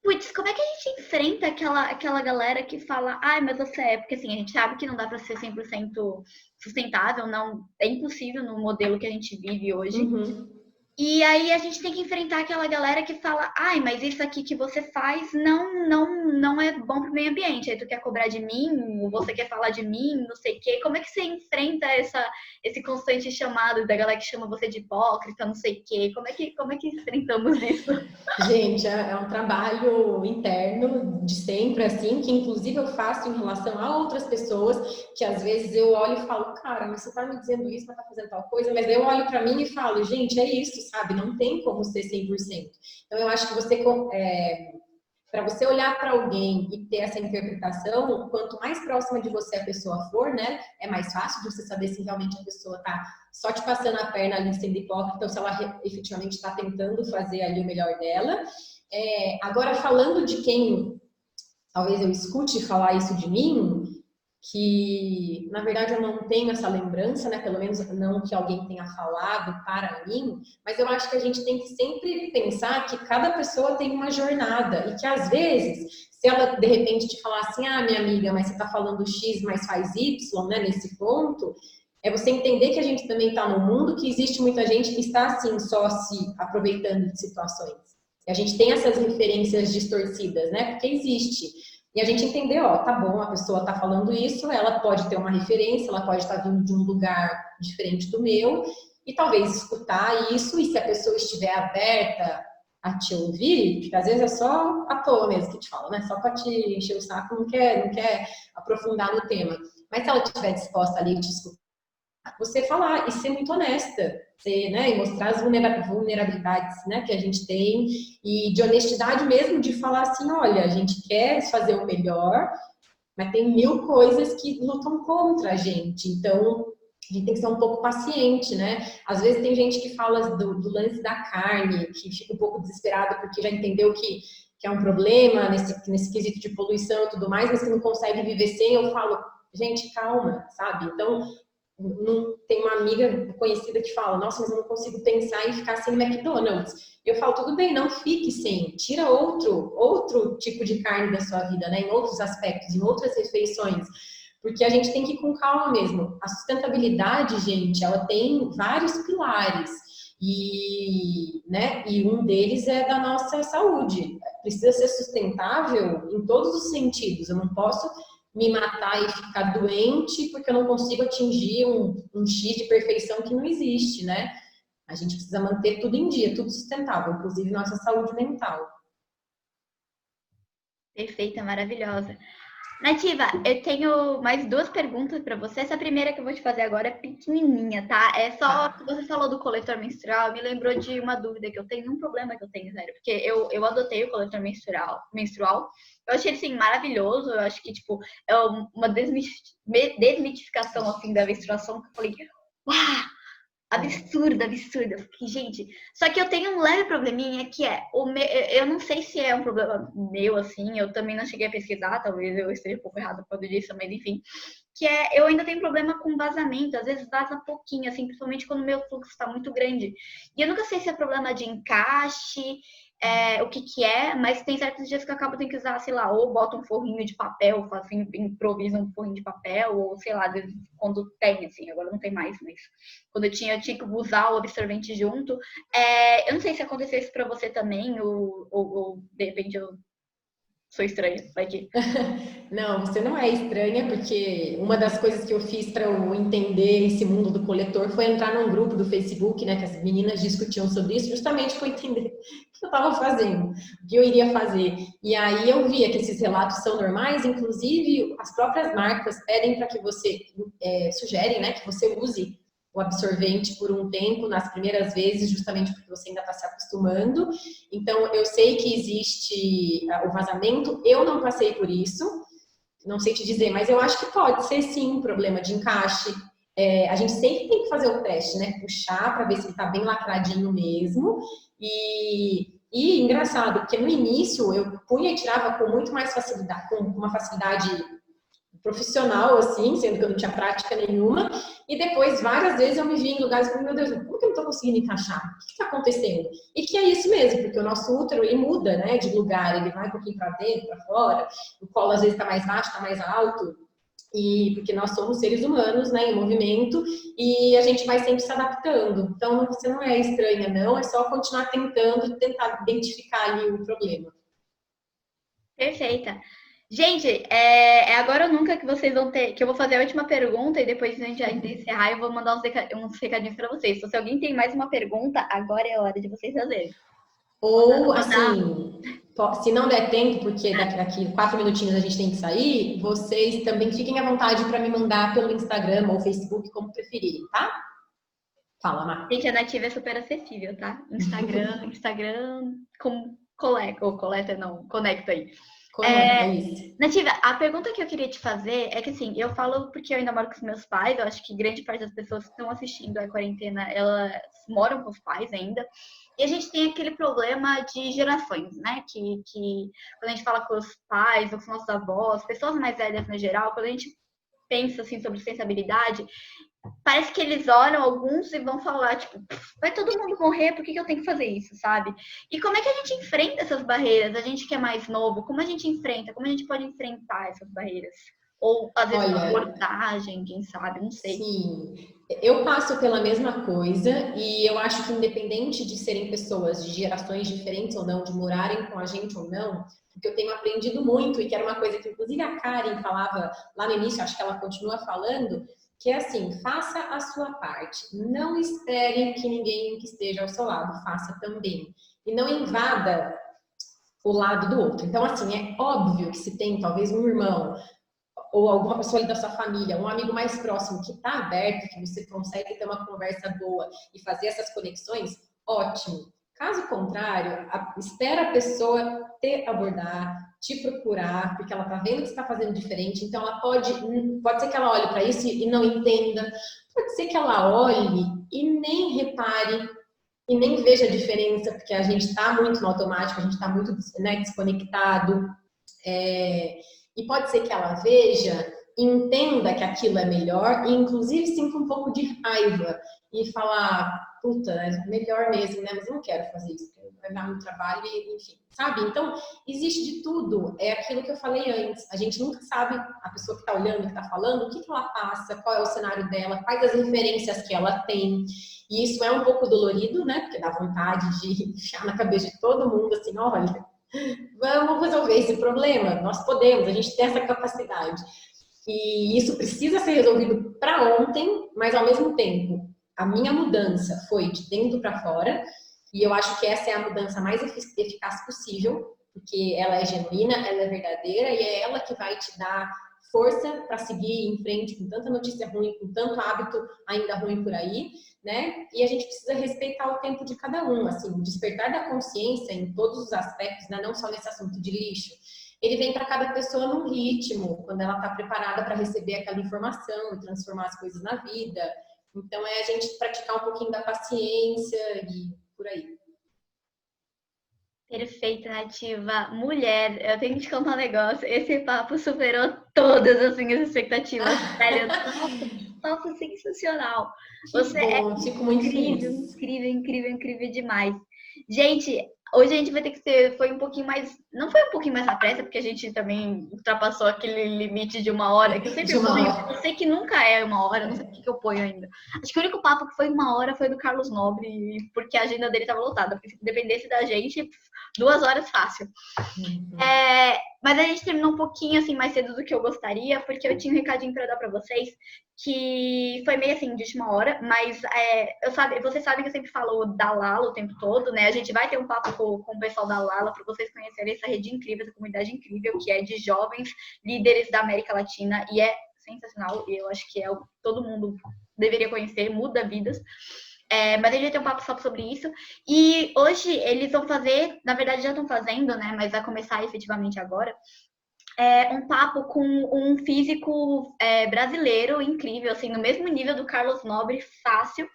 Speaker 1: putz, como é que a gente enfrenta aquela galera que fala, ai, mas você é, porque assim, a gente sabe que não dá para ser 100% sustentável, não, é impossível no modelo que a gente vive hoje.
Speaker 2: Uhum.
Speaker 1: E aí a gente tem que enfrentar aquela galera que fala, ai, mas isso aqui que você faz não é bom pro meio ambiente. Aí tu quer cobrar de mim, ou você quer falar de mim, não sei o quê. Como é que você enfrenta esse constante chamado da galera que chama você de hipócrita, não sei o quê? Como é que enfrentamos isso?
Speaker 2: Gente, é um trabalho interno de sempre, assim, que inclusive eu faço em relação a outras pessoas, que às vezes eu olho e falo, cara, mas você tá me dizendo isso, mas tá fazendo tal coisa, mas eu olho pra mim e falo, gente, é isso, sabe? Não tem como ser 100%. Então eu acho que você, para você olhar para alguém e ter essa interpretação, quanto mais próxima de você a pessoa for, né, é mais fácil de você saber se realmente a pessoa tá só te passando a perna ali sendo hipócrita ou se ela efetivamente está tentando fazer ali o melhor dela. Agora, falando de quem talvez eu escute falar isso de mim, que na verdade eu não tenho essa lembrança, né? Pelo menos não que alguém tenha falado para mim, mas eu acho que a gente tem que sempre pensar que cada pessoa tem uma jornada e que às vezes, se ela de repente te falar assim, ah, minha amiga, mas você está falando X, mas faz Y, né? Nesse ponto, é você entender que a gente também está num mundo que existe muita gente que está assim só se aproveitando de situações. E a gente tem essas referências distorcidas, né? Porque existe. E a gente entender, ó, tá bom, a pessoa tá falando isso, ela pode ter uma referência, ela pode estar vindo de um lugar diferente do meu, e talvez escutar isso, e se a pessoa estiver aberta a te ouvir, porque às vezes é só à toa mesmo que te fala, né? Só para te encher o saco, não quer aprofundar no tema. Mas se ela estiver disposta ali a te escutar, você falar e ser muito honesta, né, e mostrar as vulnerabilidades, né, que a gente tem e de honestidade mesmo de falar assim, olha, a gente quer fazer o melhor, mas tem mil coisas que lutam contra a gente, então a gente tem que ser um pouco paciente, né? Às vezes tem gente que fala do lance da carne, que fica um pouco desesperada porque já entendeu que é um problema nesse quesito de poluição e tudo mais, mas que não consegue viver sem. Eu falo, gente, calma, sabe? Então, não, tem uma amiga conhecida que fala, nossa, mas eu não consigo pensar em ficar sem McDonald's. Eu falo, tudo bem, não fique sem, tira outro tipo de carne da sua vida, né? Em outros aspectos, em outras refeições. Porque a gente tem que ir com calma mesmo. A sustentabilidade, gente, ela tem vários pilares. E um deles é da nossa saúde. Precisa ser sustentável em todos os sentidos. Eu não posso me matar e ficar doente porque eu não consigo atingir um X de perfeição que não existe, né? A gente precisa manter tudo em dia, tudo sustentável, inclusive nossa saúde mental.
Speaker 1: Perfeita, maravilhosa. Nativa, eu tenho mais duas perguntas para você. Essa primeira que eu vou te fazer agora é pequenininha, tá? É só que você falou do coletor menstrual, me lembrou de uma dúvida que eu tenho, um problema que eu tenho, sério, porque eu adotei o coletor menstrual. Eu achei ele, assim, maravilhoso. Eu acho que, tipo, é uma desmitificação, assim, da menstruação, que eu falei, uau! Absurdo, absurdo. Eu fiquei, gente. Só que eu tenho um leve probleminha que é eu não sei se é um problema meu, assim, eu também não cheguei a pesquisar, talvez eu esteja um pouco errado por causa disso, mas enfim. Que é, eu ainda tenho problema com vazamento, às vezes vaza pouquinho, assim, principalmente quando o meu fluxo está muito grande. E eu nunca sei se é problema de encaixe, o que é, mas tem certos dias que eu acabo tendo que usar, sei lá, ou boto um forrinho de papel, faço, improviso um forrinho de papel, ou sei lá, às vezes, quando tem, assim, agora não tem mais, mas quando eu tinha que usar o absorvente junto. Eu não sei se aconteceu isso pra você também, ou de repente eu sou estranha, vai que...
Speaker 2: Não, você não é estranha, porque uma das coisas que eu fiz para eu entender esse mundo do coletor foi entrar num grupo do Facebook, né, que as meninas discutiam sobre isso, justamente para entender o que eu estava fazendo, o que eu iria fazer. E aí eu via que esses relatos são normais, inclusive as próprias marcas pedem para que você, sugerem, né, que você use o absorvente por um tempo, nas primeiras vezes, justamente porque você ainda está se acostumando. Então, eu sei que existe o vazamento, eu não passei por isso, não sei te dizer, mas eu acho que pode ser sim um problema de encaixe. A gente sempre tem que fazer o teste, né? Puxar para ver se ele está bem lacradinho mesmo. E engraçado, porque no início eu punha e tirava com muito mais facilidade, com uma facilidade profissional, assim, sendo que eu não tinha prática nenhuma, e depois, várias vezes, eu me vi em lugares e falei, meu Deus, como que eu não tô conseguindo encaixar? O que está acontecendo? E que é isso mesmo, porque o nosso útero, ele muda, né, de lugar, ele vai um pouquinho para dentro, para fora, o colo às vezes está mais baixo, está mais alto, e porque nós somos seres humanos, né, em movimento, e a gente vai sempre se adaptando. Então, você não é estranha, não, é só continuar tentando, tentar identificar ali o problema.
Speaker 1: Perfeita. Gente, é agora ou nunca que vocês vão ter, que eu vou fazer a última pergunta e depois a gente vai encerrar e eu vou mandar uns recadinhos para vocês. Então, se alguém tem mais uma pergunta, agora é a hora de vocês fazerem.
Speaker 2: Ou, assim, se não der tempo, porque daqui 4 minutinhos a gente tem que sair, vocês também fiquem à vontade para me mandar pelo Instagram ou Facebook, como preferirem, tá? Fala, Mar.
Speaker 1: Gente, a Nativa é super acessível, tá? Instagram com conecta aí.
Speaker 2: É isso.
Speaker 1: Nativa, a pergunta que eu queria te fazer é que, assim, eu falo porque eu ainda moro com os meus pais, eu acho que grande parte das pessoas que estão assistindo a quarentena, elas moram com os pais ainda, e a gente tem aquele problema de gerações, né? Que quando a gente fala com os pais ou com os nossos avós, pessoas mais velhas no geral, quando a gente pensa, assim, sobre sustentabilidade, parece que eles olham alguns e vão falar, tipo, vai todo mundo morrer, por que eu tenho que fazer isso, sabe? E como é que a gente enfrenta essas barreiras? A gente que é mais novo, como a gente enfrenta? Como a gente pode enfrentar essas barreiras? Ou, às vezes, uma abordagem, quem sabe, não sei.
Speaker 2: Sim, eu passo pela mesma coisa e eu acho que independente de serem pessoas de gerações diferentes ou não, de morarem com a gente ou não, porque eu tenho aprendido muito e que era uma coisa que inclusive a Karen falava lá no início, acho que ela continua falando, que é assim, faça a sua parte, não espere que ninguém que esteja ao seu lado faça também, e não invada o lado do outro. Então, assim, é óbvio que se tem talvez um irmão ou alguma pessoa ali da sua família, um amigo mais próximo que está aberto, que você consegue ter uma conversa boa e fazer essas conexões, ótimo. Caso contrário, espera a pessoa te abordar, te procurar, porque ela está vendo que você está fazendo diferente, então ela pode ser que ela olhe para isso e não entenda, pode ser que ela olhe e nem repare e nem veja a diferença, porque a gente está muito no automático, a gente está muito, né, desconectado, e pode ser que ela veja, entenda que aquilo é melhor e inclusive sinta um pouco de raiva e falar, puta, é melhor mesmo, né? Mas eu não quero fazer isso, porque vai dar muito trabalho e enfim, sabe? Então, existe de tudo, é aquilo que eu falei antes, a gente nunca sabe, a pessoa que está olhando, que está falando, o que ela passa, qual é o cenário dela, quais as referências que ela tem, e isso é um pouco dolorido, né? Porque dá vontade de enfiar na cabeça de todo mundo, assim, olha, vamos resolver esse problema, nós podemos, a gente tem essa capacidade. E isso precisa ser resolvido para ontem, mas ao mesmo tempo, a minha mudança foi de dentro para fora, e eu acho que essa é a mudança mais eficaz possível, porque ela é genuína, ela é verdadeira, e é ela que vai te dar força para seguir em frente com tanta notícia ruim, com tanto hábito ainda ruim por aí, né? E a gente precisa respeitar o tempo de cada um, assim, o despertar da consciência em todos os aspectos, né? Não só nesse assunto de lixo. Ele vem para cada pessoa num ritmo, quando ela está preparada para receber aquela informação e transformar as coisas na vida. Então, é a gente praticar um pouquinho da paciência e por aí.
Speaker 1: Perfeita, Nativa. Mulher, eu tenho que te contar um negócio. Esse papo superou todas as minhas expectativas. Sério, nossa, sensacional. Você
Speaker 2: bom,
Speaker 1: é
Speaker 2: fico muito
Speaker 1: incrível,
Speaker 2: feliz.
Speaker 1: incrível, incrível, incrível demais. Gente, Hoje a gente vai ter que ser, foi um pouquinho mais, não foi um pouquinho mais na pressa, porque a gente também ultrapassou aquele limite de 1 hora, que eu sempre ponho, eu sei que nunca é 1 hora, não sei o que eu ponho ainda. Acho que o único papo que foi 1 hora foi do Carlos Nobre, porque a agenda dele estava lotada, porque se dependesse da gente, 2 horas fácil. Mas a gente terminou um pouquinho assim mais cedo do que eu gostaria, porque eu tinha um recadinho para dar para vocês, que foi meio assim de última hora, mas vocês sabem que eu sempre falo da Lala o tempo todo, né? A gente vai ter um papo com o pessoal da Lala para vocês conhecerem essa rede incrível, essa comunidade incrível, que é de jovens líderes da América Latina, e é sensacional, e eu acho que é o que todo mundo deveria conhecer, muda vidas. Mas a gente vai ter um papo só sobre isso. E hoje eles vão fazer, na verdade já estão fazendo, né? Mas vai começar efetivamente agora. Um papo com um físico brasileiro incrível, assim, no mesmo nível do Carlos Nobre, fácil,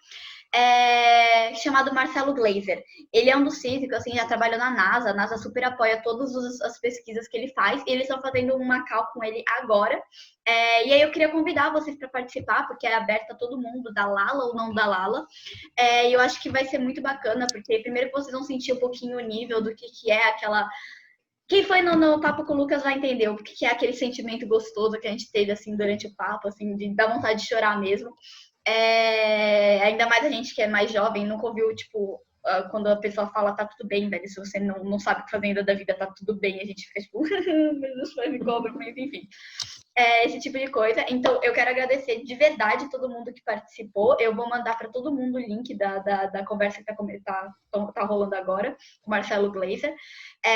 Speaker 1: chamado Marcelo Gleiser. Ele é um dos físicos, assim, já trabalhou na NASA. A NASA super apoia todas as pesquisas que ele faz. E eles estão fazendo uma call com ele agora. E aí eu queria convidar vocês para participar, porque é aberta a todo mundo, da Lala ou não da Lala. E eu acho que vai ser muito bacana, porque primeiro vocês vão sentir um pouquinho o nível do que é aquela... Quem foi no papo com o Lucas vai entender o que é aquele sentimento gostoso que a gente teve, assim, durante o papo, assim, de dar vontade de chorar mesmo. Ainda mais a gente que é mais jovem, nunca ouviu, tipo, quando a pessoa fala tá tudo bem, velho, se você não sabe o que fazer ainda da vida, tá tudo bem, a gente fica tipo, meus pais me cobram, mas enfim. Esse tipo de coisa. Então, eu quero agradecer de verdade todo mundo que participou. Eu vou mandar para todo mundo o link da conversa que tá rolando agora, com o Marcelo Gleiser. E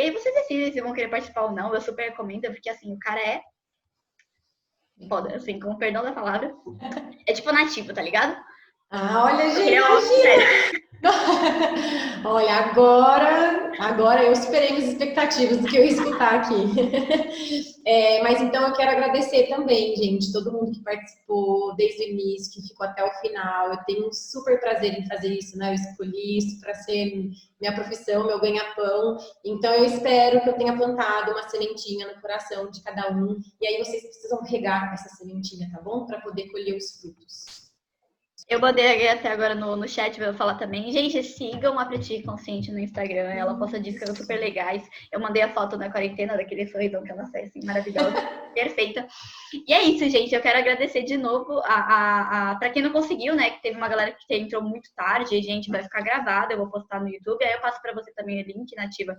Speaker 1: aí vocês decidem se vão querer participar ou não. Eu super recomendo, porque assim, o cara é foda, assim, com o perdão da palavra. É tipo nativo, tá ligado?
Speaker 2: Olha, gente, imagina. Olha, agora eu superei as expectativas do que eu ia escutar aqui. Mas então eu quero agradecer também, gente, todo mundo que participou desde o início, que ficou até o final. Eu tenho um super prazer em fazer isso, né? Eu escolhi isso para ser minha profissão, meu ganha-pão. Então eu espero que eu tenha plantado uma sementinha no coração de cada um. E aí vocês precisam regar essa sementinha, tá bom? Para poder colher os frutos.
Speaker 1: Eu mandei até agora no chat, vou falar também. Gente, sigam a Pratique Consciente no Instagram. Ela posta dicas super legais. Eu mandei a foto na quarentena daquele sorrisão que ela fez, assim, maravilhosa, perfeita. E é isso, gente. Eu quero agradecer de novo pra quem não conseguiu, né? Que teve uma galera que entrou muito tarde. E, gente, vai ficar gravada. Eu vou postar no YouTube. Aí eu passo pra você também o link, Nativa.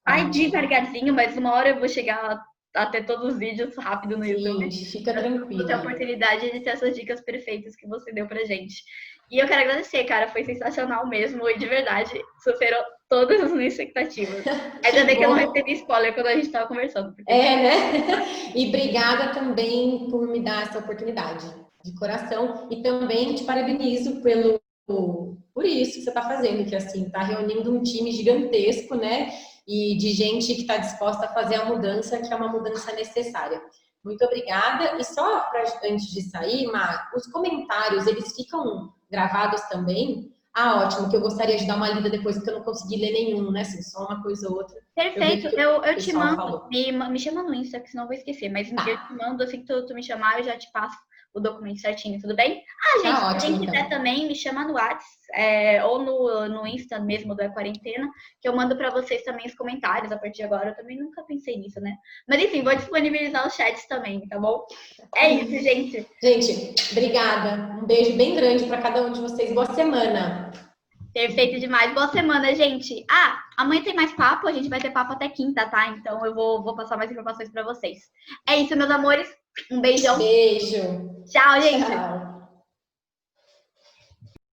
Speaker 1: Vai devagarzinho, mas 1 hora eu vou chegar até todos os vídeos rápido no YouTube.
Speaker 2: Fica tranquilo.
Speaker 1: Ter a oportunidade de ter essas dicas perfeitas que você deu pra gente. E eu quero agradecer, cara, foi sensacional mesmo e de verdade superou todas as minhas expectativas. Ainda bem que eu não recebi spoiler quando a gente tava conversando. Porque...
Speaker 2: né? E obrigada também por me dar essa oportunidade, de coração. E também te parabenizo por isso que você tá fazendo, que assim, tá reunindo um time gigantesco, né? E de gente que está disposta a fazer a mudança, que é uma mudança necessária. Muito obrigada. E só antes de sair, Mar, os comentários, eles ficam gravados também? Ótimo, que eu gostaria de dar uma lida depois, porque eu não consegui ler nenhum, né? Assim, só uma coisa ou outra.
Speaker 1: Perfeito, eu te mando, me chama no Insta, que senão eu vou esquecer, mas eu te mando, assim que tu me chamar, eu já te passo o documento certinho, tudo bem? Gente,
Speaker 2: ótimo,
Speaker 1: quem quiser então também, me chama no WhatsApp, ou no Insta mesmo do Quarentena, que eu mando pra vocês também os comentários a partir de agora. Eu também nunca pensei nisso, né? Mas enfim, vou disponibilizar os chats também, tá bom? É isso, gente.
Speaker 2: Gente, obrigada. Um beijo bem grande pra cada um de vocês. Boa semana.
Speaker 1: Perfeito demais. Boa semana, gente. Amanhã tem mais papo, a gente vai ter papo até quinta, tá? Então eu vou passar mais informações pra vocês. É isso, meus amores. Um beijão.
Speaker 2: Beijo.
Speaker 1: Tchau, gente.
Speaker 2: Tchau.